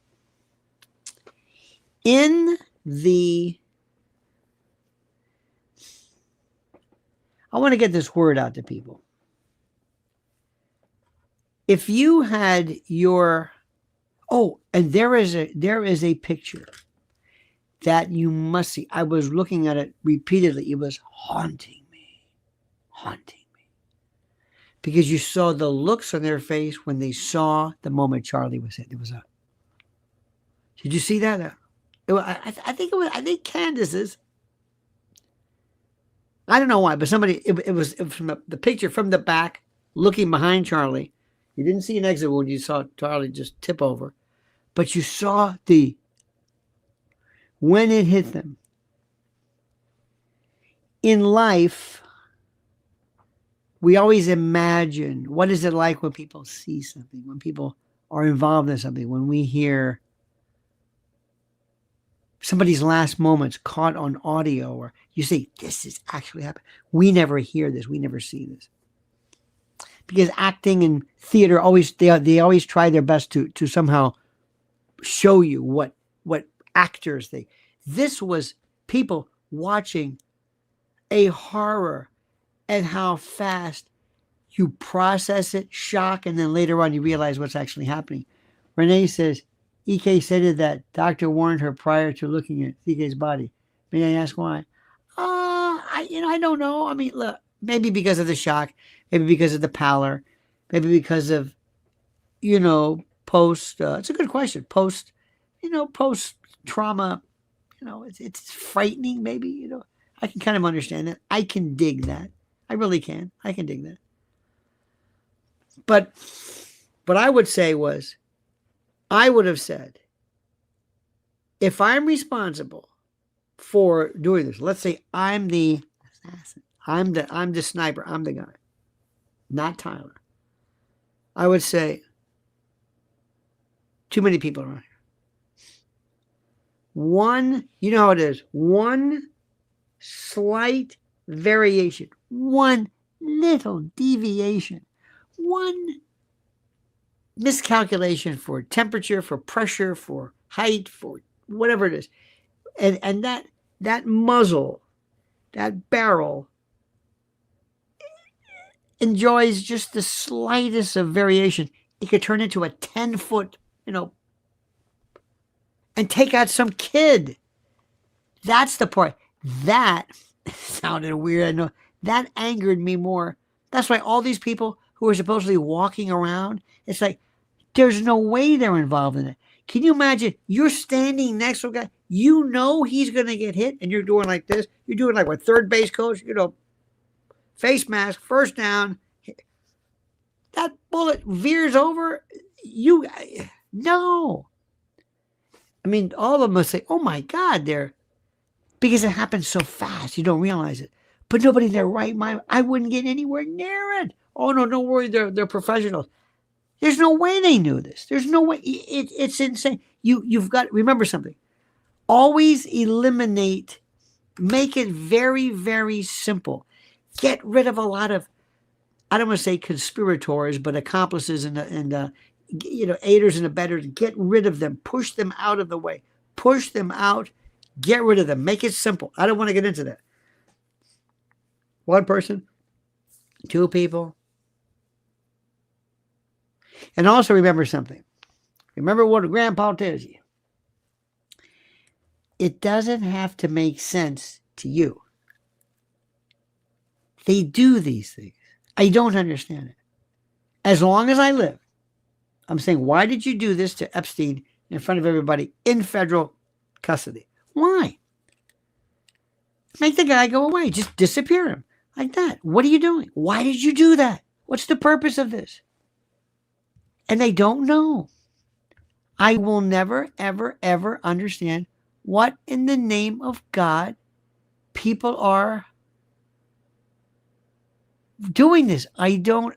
I want to get this word out to people. If you had and there is a picture that you must see. I was looking at it repeatedly. It was haunting me. Because you saw the looks on their face when they saw the moment Charlie was hit. Did you see that? I think Candace's. I don't know why, but it was from the picture from the back, looking behind Charlie. You didn't see an exit wound. You saw Charlie just tip over. But you saw when it hit them. In life, we always imagine, what is it like when people see something, when people are involved in something, when we hear somebody's last moments caught on audio, or you say, this is actually happening. We never hear this. We never see this. Because acting and theater they always try their best to somehow show you what actors think. This was people watching a horror and how fast you process it, shock, and then later on you realize what's actually happening. Renee says, EK stated that doctor warned her prior to looking at EK's body. May I ask why? I don't know. I mean, look, maybe because of the shock, maybe because of the pallor, maybe because of, post, it's a good question. Post trauma, it's frightening, maybe, I can kind of understand that. I can dig that. I really can. I can dig that. But what I would say was, I would have said, if I'm responsible for doing this, let's say I'm the assassin, I'm the sniper, I'm the guy, not Tyler. I would say, too many people around here. One, you know how it is, one slight variation, one little deviation, one miscalculation for temperature, for pressure, for height, for whatever it is. And that muzzle, that barrel enjoys just the slightest of variation. It could turn into a 10-foot, and take out some kid. That's the part. That sounded weird. I know. That angered me more. That's why all these people who are supposedly walking around, it's like, there's no way they're involved in it. Can you imagine? You're standing next to a guy, he's going to get hit, and you're doing like this. You're doing like what third base coach, face mask, first down. That bullet veers over. No. I mean, all of them must say, oh my God, because it happens so fast, you don't realize it. But nobody in their right mind, I wouldn't get anywhere near it. Oh no, don't worry, they're professionals. There's no way they knew this. There's no way. It's insane. You've got, remember something. Always eliminate, make it very, very simple. Get rid of a lot of, I don't want to say conspirators, but accomplices and aiders and abettors. Get rid of them. Push them out of the way. Push them out. Get rid of them. Make it simple. I don't want to get into that. One person, two people. And also remember something. Remember what Grandpa tells you. It doesn't have to make sense to you. They do these things. I don't understand it. As long as I live, I'm saying, why did you do this to Epstein in front of everybody in federal custody? Why? Make the guy go away. Just disappear him like that. What are you doing? Why did you do that? What's the purpose of this? And they don't know. I will never, ever, ever understand what in the name of God people are doing this. I don't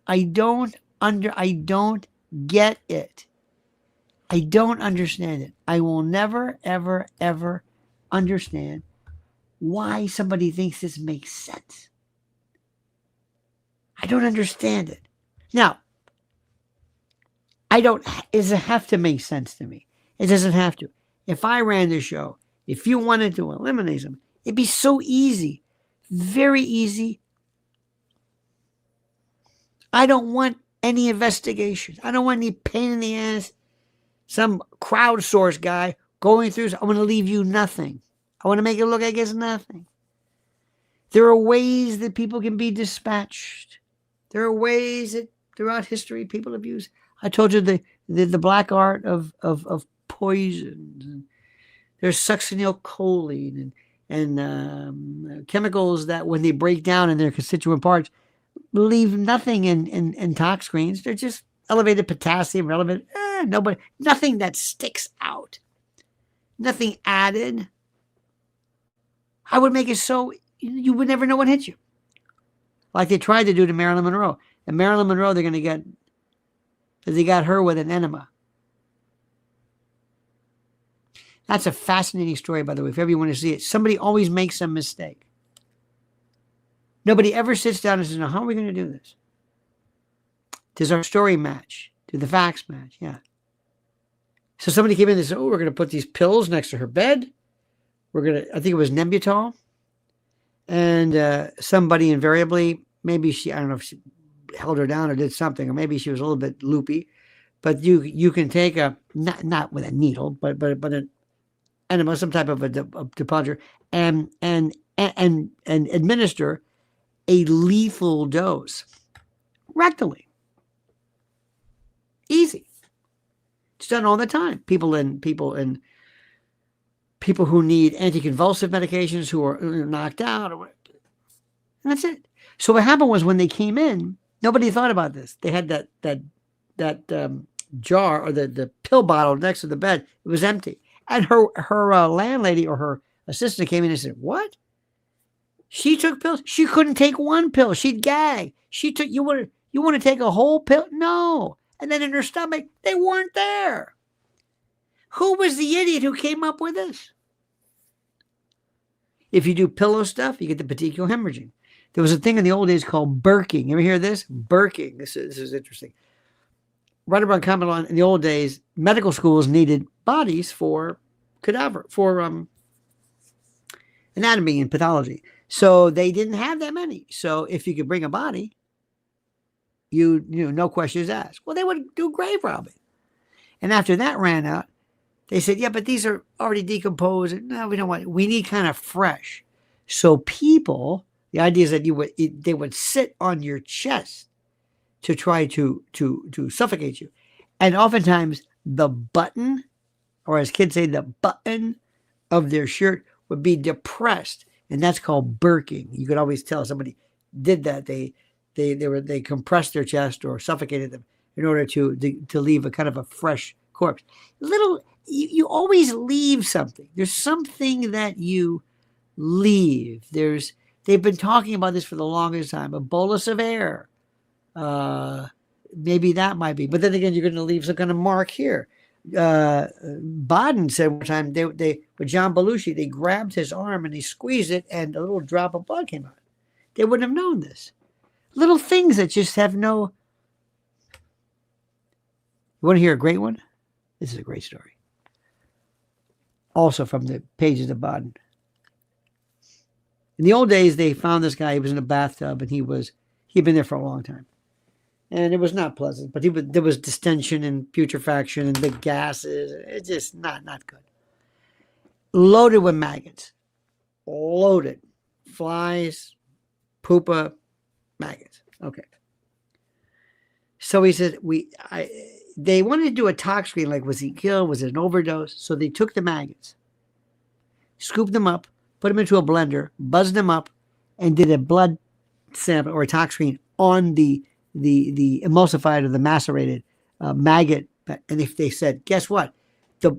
get it. I don't understand it. I will never, ever, ever understand why somebody thinks this makes sense. I don't understand it. Now, it doesn't have to make sense to me. It doesn't have to. If I ran the show, if you wanted to eliminate them, it'd be so easy. Very easy. I don't want any investigation. I don't want any pain in the ass. Some crowdsource guy going through. I want to leave you nothing. I want to make it look like it's nothing. There are ways that people can be dispatched. There are ways that throughout history people have used. I told you the black art of poison. There's succinylcholine and chemicals that when they break down in their constituent parts leave nothing in tox screens. They're just elevated potassium, nothing that sticks out. Nothing added. I would make it so you would never know what hit you. Like they tried to do to Marilyn Monroe. And Marilyn Monroe, they got her with an enema. That's a fascinating story, by the way, if ever you want to see it. Somebody always makes some mistake. Nobody ever sits down and says, now, how are we going to do this? Does our story match? Do the facts match? Yeah. So somebody came in and said, oh, we're going to put these pills next to her bed. I think it was Nembutal. And somebody invariably, maybe I don't know if she held her down or did something, or maybe she was a little bit loopy, but you can take not with a needle, but an enema, some type of a deposit, and administer a lethal dose rectally. Easy. It's done all the time. People who need anticonvulsive medications, who are knocked out, and that's it. So what happened was, when they came in, nobody thought about this. They had that jar, or the pill bottle next to the bed. It was empty, and her landlady or her assistant came in and said, "What? She took pills? She couldn't take one pill. She'd gag. She took you want to take a whole pill? No." And then in her stomach, they weren't there. Who was the idiot who came up with this? If you do pillow stuff, you get the petechial hemorrhaging. There was a thing in the old days called burking. You ever hear this? Burking. This is interesting. Right around common law, in the old days, medical schools needed bodies for anatomy and pathology. So they didn't have that many. So if you could bring a body, you no questions asked. Well, they would do grave robbing. And after that ran out, they said, yeah, but these are already decomposed. No, we don't want it. We need kind of fresh. So people, the idea is that they would sit on your chest to try to suffocate you. And oftentimes the button, or as kids say, the button of their shirt would be depressed. And that's called burking. You could always tell somebody did that. They compressed their chest or suffocated them in order to leave a kind of a fresh corpse. You always leave something. There's something that you leave. They've been talking about this for the longest time. A bolus of air. Maybe that might be. But then again, you're going to leave some kind of mark here. Baden said one time, with John Belushi, they grabbed his arm and they squeezed it, and a little drop of blood came out. They wouldn't have known this. Little things that just have no... You want to hear a great one? This is a great story. Also from the pages of Baden. In the old days, they found this guy. He was in a bathtub, and he'd been there for a long time. And it was not pleasant, but there was distension and putrefaction and big gases. It's just not good. Loaded with maggots. Loaded. Flies, pupa, maggots. Okay. So he said, they wanted to do a tox screen, like, was he killed? Was it an overdose? So they took the maggots, scooped them up, put them into a blender, buzzed them up, and did a blood sample or a tox screen on the emulsified or the macerated maggot. And if they said, guess what? The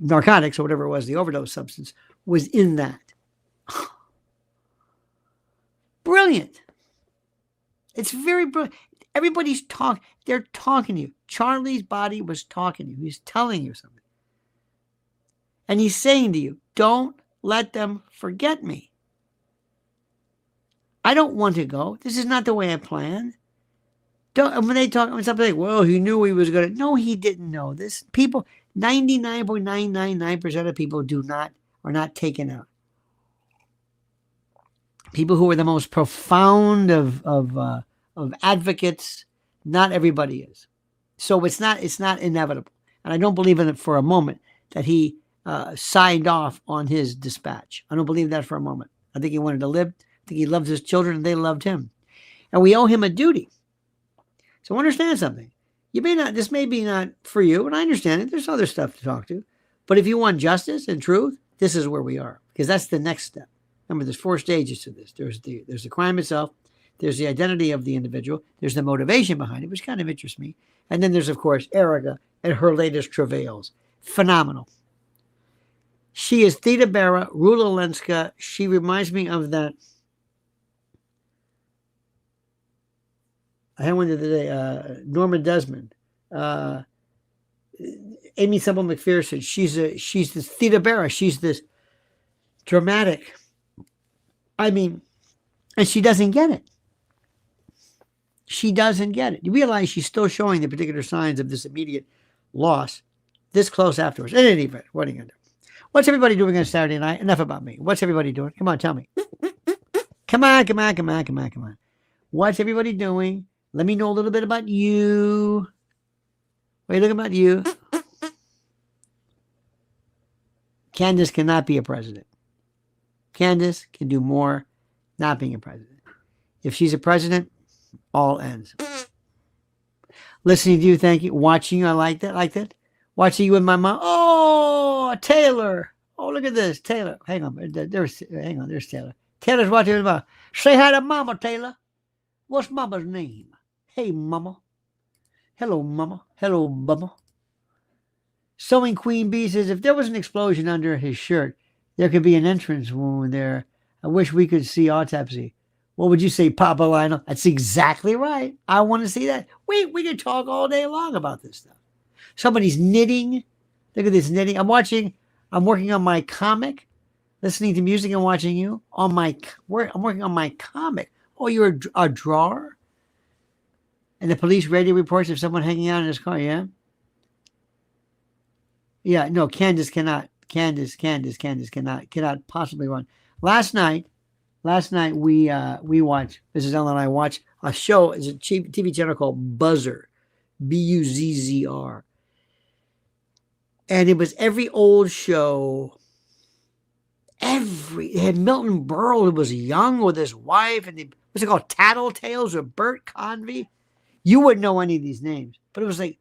narcotics or whatever it was, the overdose substance, was in that. Brilliant. It's very brilliant. Everybody's talking. They're talking to you. Charlie's body was talking to you. He's telling you something. And he's saying to you, don't let them forget me. I don't want to go. This is not the way I planned. When something like, well, he knew he was going to. No, he didn't know this. People, 99.999% of people are not taken out. People who are the most profound of advocates, not everybody is. So it's not inevitable. And I don't believe in it for a moment that he signed off on his dispatch. I don't believe that for a moment. I think he wanted to live. I think he loved his children and they loved him. And we owe him a duty. So understand something. This may be not for you, and I understand it. There's other stuff to talk to. But if you want justice and truth, this is where we are. Because that's the next step. Remember, there's 4 stages to this. There's the crime itself. There's the identity of the individual. There's the motivation behind it, which kind of interests me. And then there's, of course, Erika and her latest travails. Phenomenal. She is Theta Bara, Rula Lenska. She reminds me of that. I had one the other day, Norma Desmond. Amy Semple McPherson. She's this Theta Bara. She's this dramatic. I mean, and she doesn't get it. She doesn't get it. You realize she's still showing the particular signs of this immediate loss this close afterwards. In any event, what are you going to do? What's everybody doing on Saturday night? Enough about me. What's everybody doing? Come on, tell me. Come on. What's everybody doing? Let me know a little bit about you. What are you looking about you? Candace cannot be a president. Candace can do more not being a president. If she's a president, all ends. Listening to you, thank you. Watching you, I like that. Watching you with my mom. Oh, Taylor. Oh, look at this. Taylor. Hang on. There's Taylor. Taylor's watching with mom. Say hi to Mama, Taylor. What's Mama's name? Hey, Mama. Hello, Mama. Hello, Bubba. Sewing Queen Bee says, if there was an explosion under his shirt, there could be an entrance wound there. I wish we could see autopsy. What would you say, Papa Lionel? That's exactly right. I want to see that. We could talk all day long about this stuff. Somebody's knitting. Look at this knitting. I'm working on my comic, listening to music and watching you. I'm working on my comic. Oh, you're a drawer? And the police radio reports of someone hanging out in his car, yeah? Yeah, no, Candace cannot possibly run. Last night we watched, Mrs. Ellen and I watched a show. It's a TV channel called Buzzer, Buzzr. And it was every old show. It had Milton Berle, who was young with his wife, and what's it called? Tattletales or Bert Convy. You wouldn't know any of these names, but it was like,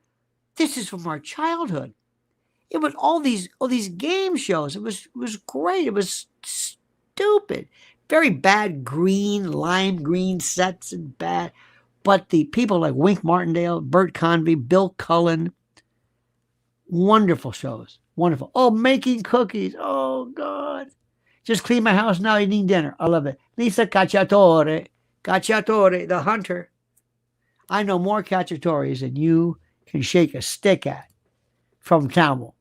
this is from our childhood. It was all these game shows. It was great. It was stupid. Very bad lime green sets and bad. But the people like Wink Martindale, Bert Convy, Bill Cullen, wonderful shows. Wonderful. Oh, making cookies. Oh, God. Just clean my house now, eating dinner. I love it. Lisa Cacciatore, the hunter. I know more cacciatories than you can shake a stick at from Tamil.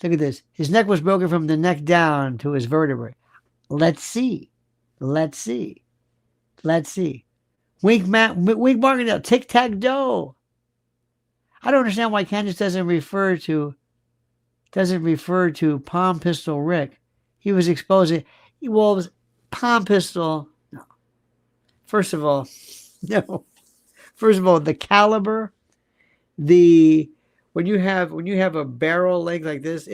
Look at this. His neck was broken from the neck down to his vertebrae. Let's see. Wink Martindale, tic-tac-toe. I don't understand why Candace doesn't refer to Palm Pistol Rick. He was exposing. Well, it was Palm Pistol. No. First of all, no. First of all, the caliber, when you have a barrel length like this,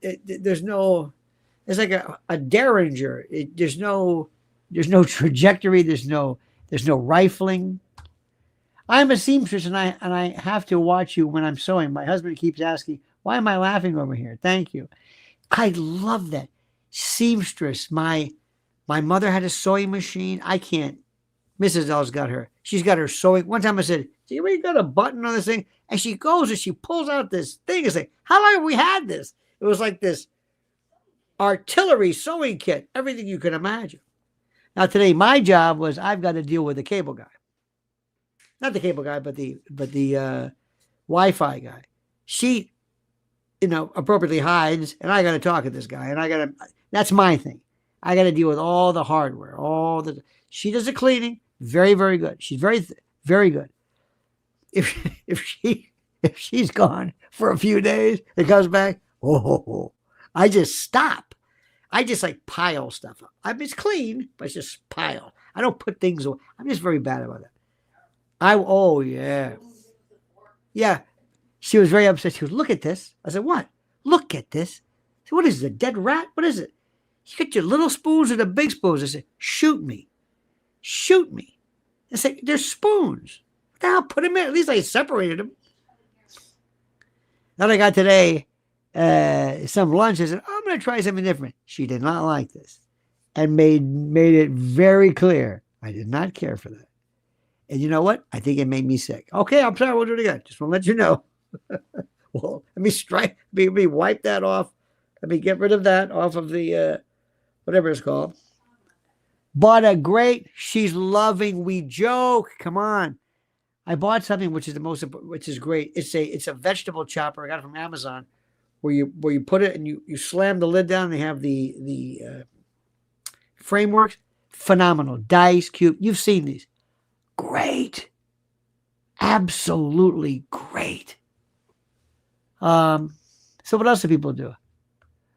there's no. It's like a derringer. There's no trajectory. There's no rifling. I'm a seamstress, and I have to watch you when I'm sewing. My husband keeps asking, "Why am I laughing over here?" Thank you. I love that seamstress. My mother had a sewing machine. I can't. Mrs. L's got her. She's got her sewing. One time I said, "Do you really got a button on this thing?" And she goes and she pulls out this thing and say, "How long have we had this?" It was like this artillery sewing kit, everything you can imagine. Now today, my job was I've got to deal with the cable guy, not the cable guy, but the Wi-Fi guy. She, appropriately hides, and I got to talk to this guy, and that's my thing. I got to deal with all the hardware, she does the cleaning, very, very good. She's very, very good. If she's gone for a few days and comes back, I just stop. I just pile stuff up. It's clean, but it's just pile. I don't put things away. I'm just very bad about that. Yeah. She was very upset. She goes, "Look at this." I said, "What?" "Look at this." I said, "What is it, a dead rat? What is it?" "You get your little spoons or the big spoons?" I said, Shoot me. I said, "They're spoons. What the hell? Put them in. At least I separated them." Then I got today some lunch. I said, "I'm going to try something different." She did not like this and made it very clear I did not care for that. And you know what? I think it made me sick. Okay, I'm sorry. We'll do it again. Just want to let you know. Well, let me wipe that off. Let me get rid of that off of the, whatever it's called. But she's loving, we joke. Come on. I bought something which is great. It's a vegetable chopper. I got it from Amazon, where you put it and you slam the lid down and they have the frameworks. Phenomenal. Dice, cube. You've seen these. Great. Absolutely great. So what else do people do?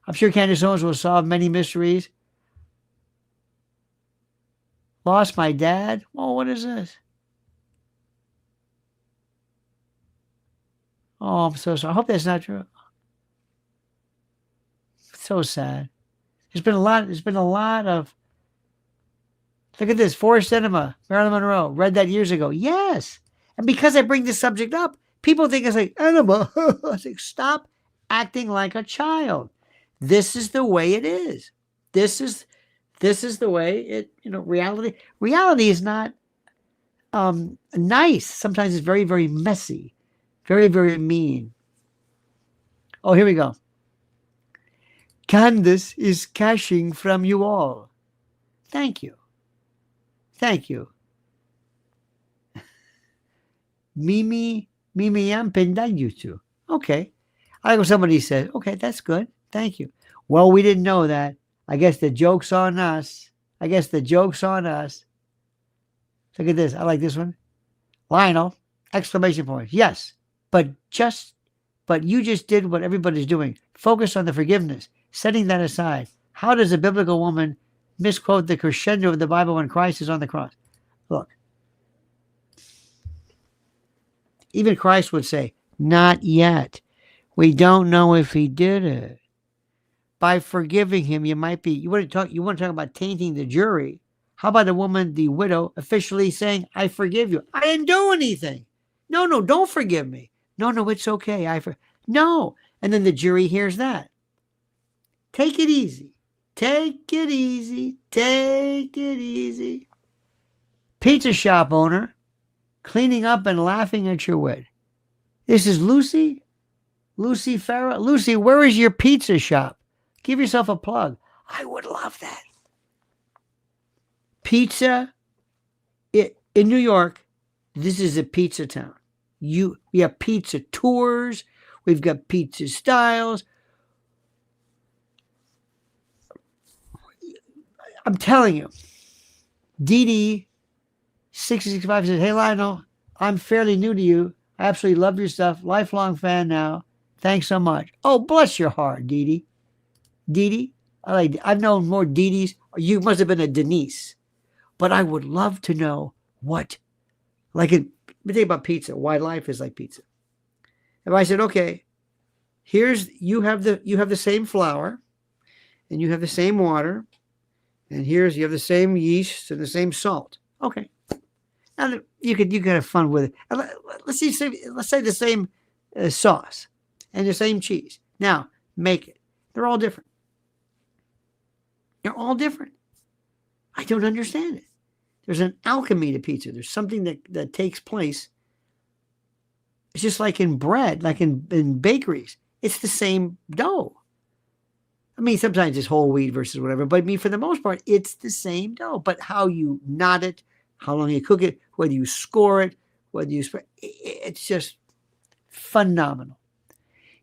I'm sure Candace Owens will solve many mysteries. Lost my dad? Oh, what is this? Oh, I'm so sorry. I hope that's not true. So sad. There's been a lot of, look at this, Forest Enema, Marilyn Monroe, read that years ago. Yes. And because I bring this subject up, people think it's like, enema. I say, stop acting like a child. This is the way it is. This is the way it, reality is not nice. Sometimes it's very, very messy, very, very mean. Oh, here we go. Candace is cashing from you all. Thank you. Thank you. Mimi am pendal you too. Okay. I like when somebody says, okay, that's good. Thank you. Well, we didn't know that. I guess the joke's on us. Look at this. I like this one. Lionel, exclamation point. Yes, but you just did what everybody's doing. Focus on the forgiveness. Setting that aside. How does a biblical woman misquote the crescendo of the Bible when Christ is on the cross? Look. Even Christ would say, not yet. We don't know if he did it. By forgiving him, you want to talk about tainting the jury. How about a woman, the widow, officially saying, I forgive you. I didn't do anything. No, don't forgive me. No, it's okay. No. And then the jury hears that. Take it easy. Pizza shop owner, cleaning up and laughing at your wit. This is Lucy Farrell. Lucy, where is your pizza shop? Give yourself a plug. I would love that. Pizza in New York, this is a pizza town. We have pizza tours. We've got pizza styles. I'm telling you, Dee 665 says, hey, Lionel, I'm fairly new to you. I absolutely love your stuff. Lifelong fan now. Thanks so much. Oh, bless your heart, Dee. I've known more Dee's. You must have been a Denise. But I would love to know what, let me think about pizza, why life is like pizza. If I said, okay, you have the same flour, and you have the same water, and you have the same yeast and the same salt. Okay. Now you could have fun with it. Let's say the same sauce and the same cheese. Now make it. They're all different. I don't understand it. There's an alchemy to pizza. There's something that takes place. It's just like in bread, like in bakeries. It's the same dough. I mean, sometimes it's whole wheat versus whatever, but for the most part, it's the same dough. But how you knot it, how long you cook it, whether you score it, whether you spread, it's just phenomenal.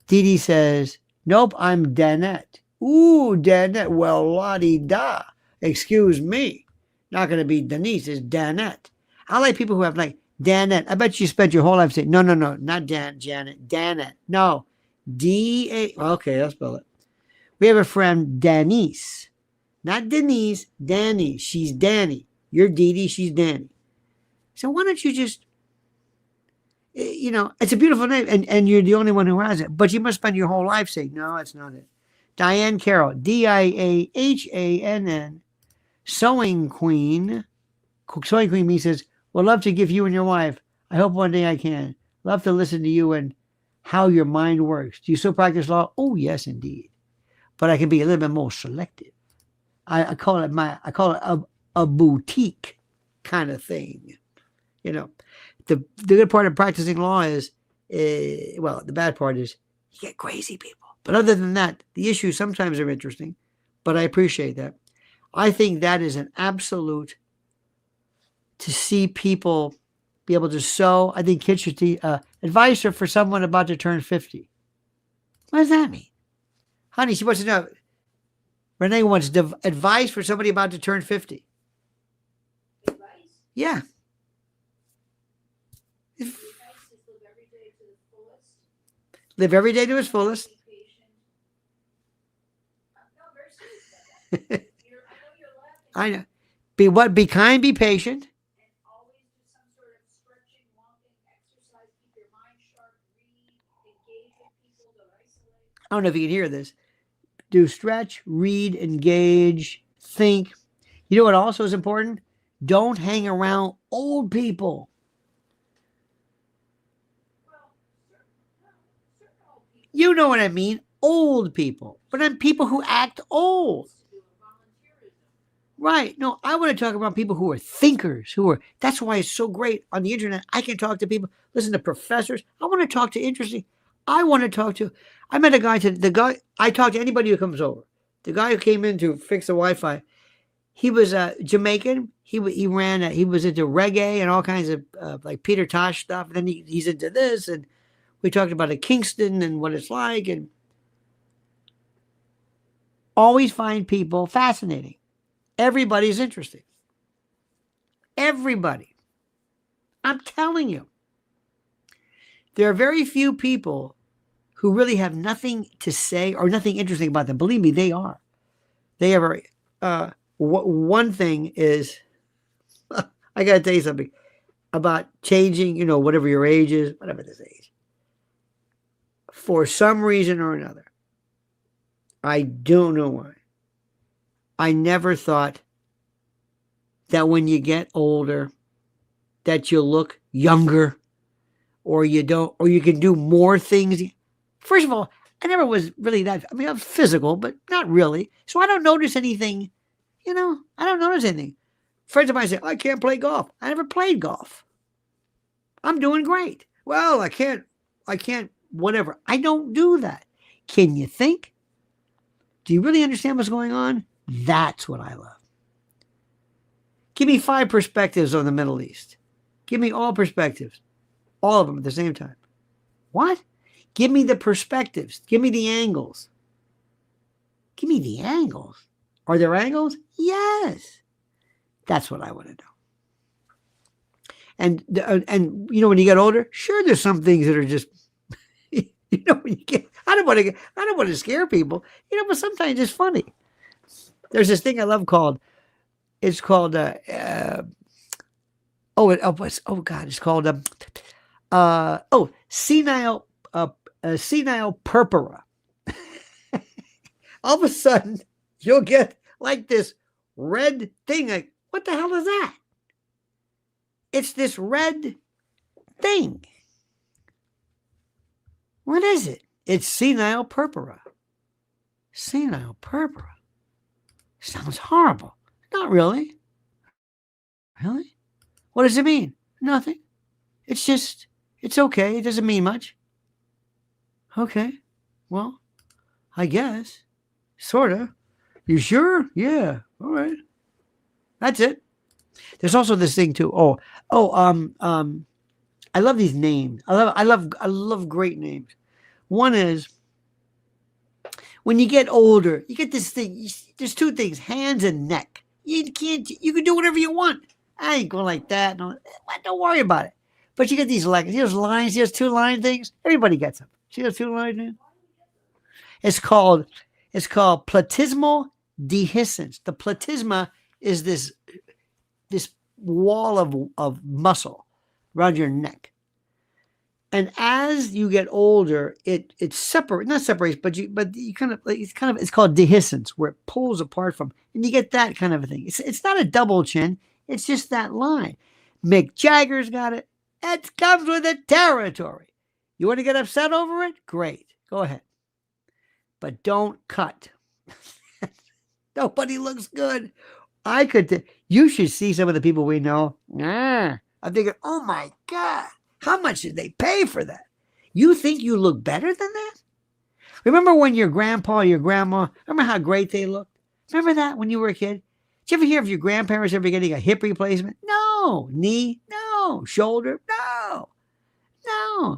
Dee says, nope, I'm Danette. Ooh, Danette. Well, la-di-da. Excuse me. Not going to be Denise. It's Danette. I like people who have like Danette. I bet you spent your whole life saying, no, not Janet. Danette. No. D-A. Okay, I'll spell it. We have a friend, Denise. Not Denise, Danny. She's Danny. You're Dee, she's Danny. So why don't you just, it's a beautiful name, and you're the only one who has it. But you must spend your whole life saying, no, that's not it. Diane Carroll, Diahann, Sewing Queen. Sewing Queen me says, would love to give you and your wife. I hope one day I can. Love to listen to you and how your mind works. Do you still practice law? Oh, yes, indeed. But I can be a little bit more selective. I call it a boutique kind of thing. The good part of practicing law is, the bad part is you get crazy people. But other than that, the issues sometimes are interesting, but I appreciate that. I think that is an absolute, to see people be able to sew. I think kids should advice for someone about to turn 50. What does that mean? Honey, she wants to know. Renee wants advice for somebody about to turn 50. Advice? Yeah. Advice is live every day to the fullest. Live every day to its fullest. Be patient. No, very serious about that. I know you're laughing. I know. Be what? Be kind, be patient. And always do some sort of stretching, walking, exercise. Keep your mind sharp. Read. Engage with people. Don't isolate. I don't know if you can hear this. Do stretch, read, engage, think. You know what also is important? Don't hang around old people. Well, certain old people You know what I mean? Old people. But then people who act old. do volunteerism. Right. No, I want to talk about people who are thinkers, that's why it's so great on the internet. I can talk to people, listen to professors. I want to talk to I met a guy I talk to anybody who comes over. The guy who came in to fix the Wi-Fi, he was Jamaican. He was into reggae and all kinds of like Peter Tosh stuff. And then he's into this, and we talked about Kingston and what it's like, and always find people fascinating. Everybody's interesting. Everybody. I'm telling you. There are very few people who really have nothing to say or nothing interesting about them. Believe me, they are. They have one thing is, I got to tell you something about changing, whatever your age is, whatever this age. For some reason or another, I don't know why, I never thought that when you get older, that you look younger, or you can do more things. First of all, I never was really that. I mean, I'm physical, but not really. So I don't notice anything. I don't notice anything. Friends of mine say, I can't play golf. I never played golf. I'm doing great. Well, I can't, whatever. I don't do that. Can you think? Do you really understand what's going on? That's what I love. Give me 5 perspectives on the Middle East. Give me all perspectives. All of them at the same time. What? Give me the perspectives. Give me the angles. Give me the angles. Are there angles? Yes. That's what I want to know. And when you get older, sure, there's some things that are just, when you get, I don't want to scare people, but sometimes it's funny. There's this thing I love it's called senile purpura. All of a sudden, you'll get like this red thing. Like, what the hell is that? It's this red thing. What is it? It's senile purpura. Senile purpura. Sounds horrible. Not really. Really? What does it mean? Nothing. It's okay. It doesn't mean much. Okay. Well, I guess. Sort of. You sure? Yeah. All right. That's it. There's also this thing too. I love these names. I love great names. One is, when you get older, you get this thing. There's 2 things: hands and neck. You can do whatever you want. I ain't going like that. No, don't worry about it. But you get these lines. See those lines? See those 2 line things? Everybody gets them. See those 2 line things? It's called platysmal dehiscence. The platysma is this wall of muscle around your neck. And as you get older, it not separates, but you kind of, it's called dehiscence, where it pulls apart from, and you get that kind of a thing. It's not a double chin. It's just that line. Mick Jagger's got it. It comes with the territory. You want to get upset over it? Great. Go ahead. But don't cut. Nobody looks good. You should see some of the people we know. I'm thinking, oh my God, how much did they pay for that? You think you look better than that? Remember when your grandpa, your grandma, remember how great they looked? Remember that when you were a kid? Did you ever hear of your grandparents ever getting a hip replacement? No. Knee? No. Shoulder? No.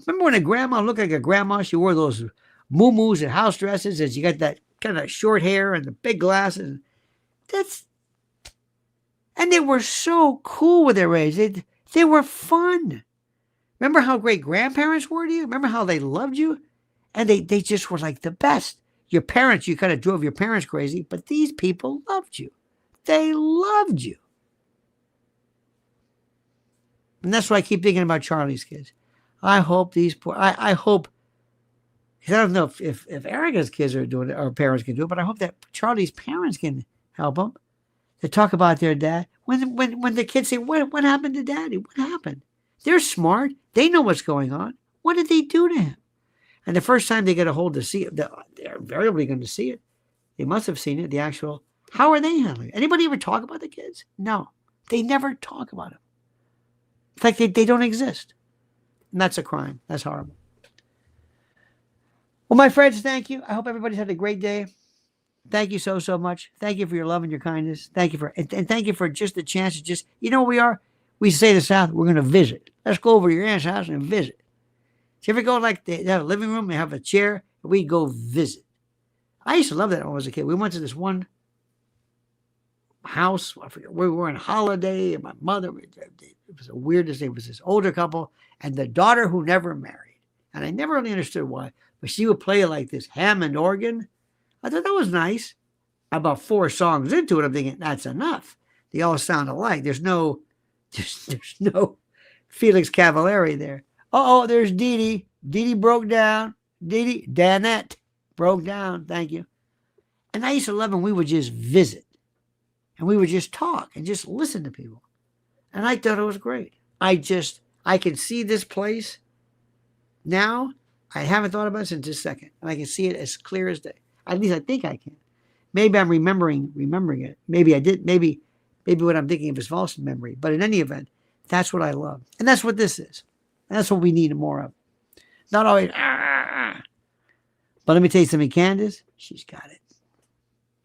Remember when a grandma looked like a grandma? She wore those muumuus and house dresses, and she got that kind of short hair and the big glasses. And they were so cool with their age. They were fun. Remember how great grandparents were to you? Remember how they loved you? And they just were like the best. Your parents, you kind of drove your parents crazy, but these people loved you. They loved you. And that's why I keep thinking about Charlie's kids. I hope these poor, I hope, because I don't know if Erica's kids are doing it or parents can do it, but I hope that Charlie's parents can help them to talk about their dad. When the kids say, what happened to daddy? What happened? They're smart. They know what's going on. What did they do to him? And the first time they get a hold to see it, they're invariably going to see it. They must have seen it, the actual. How are they handling it? Anybody ever talk about the kids? No. They never talk about them. In fact, they don't exist. And that's a crime. That's horrible. Well, my friends, thank you. I hope everybody's had a great day. Thank you so much. Thank you for your love and your kindness. Thank you for, and thank you for just the chance to just, you know what we are? We say to the South, we're going to visit. Let's go over to your aunt's house and visit. So you ever go like they have a living room, they have a chair, and we go visit. I used to love that when I was a kid. We went to this one house. I forget, we were on holiday, and my mother, it was the weirdest thing. It was this older couple and the daughter who never married. And I never really understood why, but she would play like this Hammond organ. I thought that was nice. About 4 songs into it, I'm thinking, that's enough. They all sound alike. There's no Felix Cavallari there. Uh-oh, there's Dee Dee. Dee Dee broke down. Danette broke down. Thank you. And I used to love when we would just visit. And we would just talk and just listen to people. And I thought it was great. I can see this place now. I haven't thought about it since this second. And I can see it as clear as day. At least I think I can. Maybe I'm remembering it. Maybe I did. Maybe what I'm thinking of is false memory. But in any event, that's what I love. And that's what this is. And that's what we need more of. Not always, But let me tell you something, Candace, she's got it.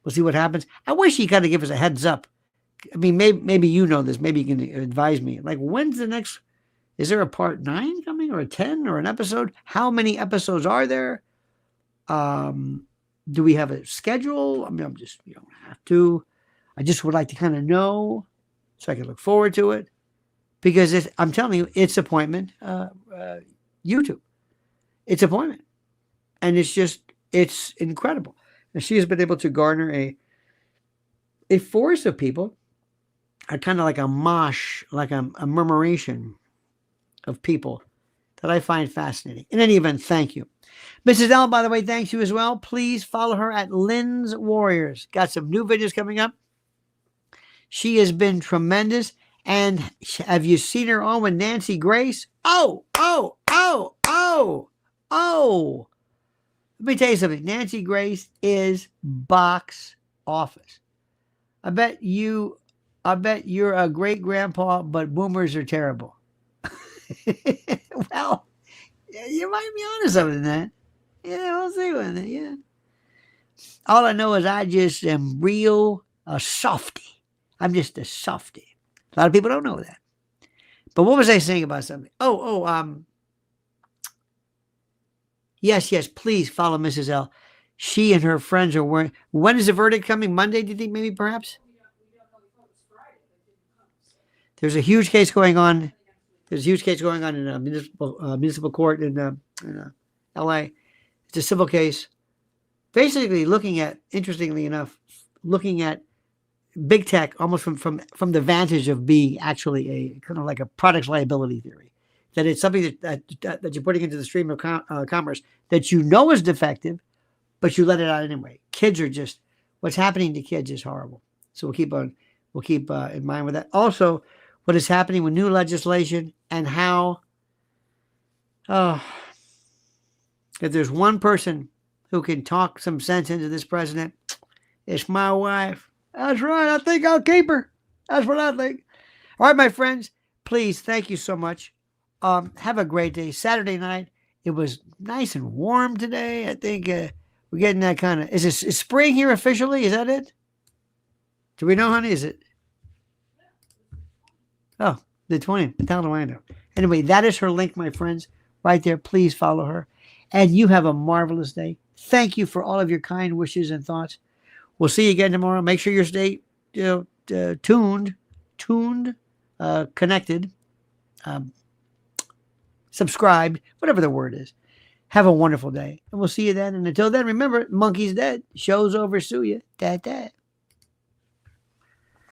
We'll see what happens. I wish you kind of give us a heads up. I mean, maybe you know this. Maybe you can advise me. Like, when's the next, is there a part 9 coming or a 10 or an episode? How many episodes are there? Do we have a schedule? I mean, you don't have to. I just would like to kind of know so I can look forward to it. Because I'm telling you, it's appointment, YouTube. It's appointment. And it's incredible. And she has been able to garner a force of people, kind of like a mosh, like a murmuration of people that I find fascinating. In any event, thank you. Mrs. L, by the way, thanks you as well. Please follow her at Lynn's Warriors. Got some new videos coming up. She has been tremendous. And have you seen her on with Nancy Grace? Oh. Let me tell you something. Nancy Grace is box office. I bet you're a great grandpa, but boomers are terrible. Well, you might be onto something then. Yeah, we'll see with it. Yeah. All I know is I just am real a softie. I'm just a softie. A lot of people don't know that. But what was I saying about something? Yes, please follow Mrs. L. She and her friends are wearing. When is the verdict coming? Monday, do you think, maybe, perhaps? There's a huge case going on. There's a huge case going on in a municipal court in L.A. It's a civil case. Basically interestingly enough, looking at big tech almost from the vantage of being actually a kind of like a products liability theory. That it's something that you're putting into the stream of commerce that you know is defective, but you let it out anyway. Kids are just, what's happening to kids is horrible. So we'll keep in mind with that. Also, what is happening with new legislation and how, if there's one person who can talk some sense into this president, it's my wife. That's right. I think I'll keep her. That's what I think. All right, my friends, please, thank you so much. Have a great day. Saturday night, it was nice and warm today. I think we're getting that kind of, is spring here officially? Is that it? Do we know, honey? Is it? Oh, the 20th. How do I know? Anyway, that is her link, my friends, right there. Please follow her. And you have a marvelous day. Thank you for all of your kind wishes and thoughts. We'll see you again tomorrow. Make sure you stay tuned, connected, subscribed, whatever the word is. Have a wonderful day. And we'll see you then. And until then, remember, monkey's dead. Show's over. Sue you. Dad.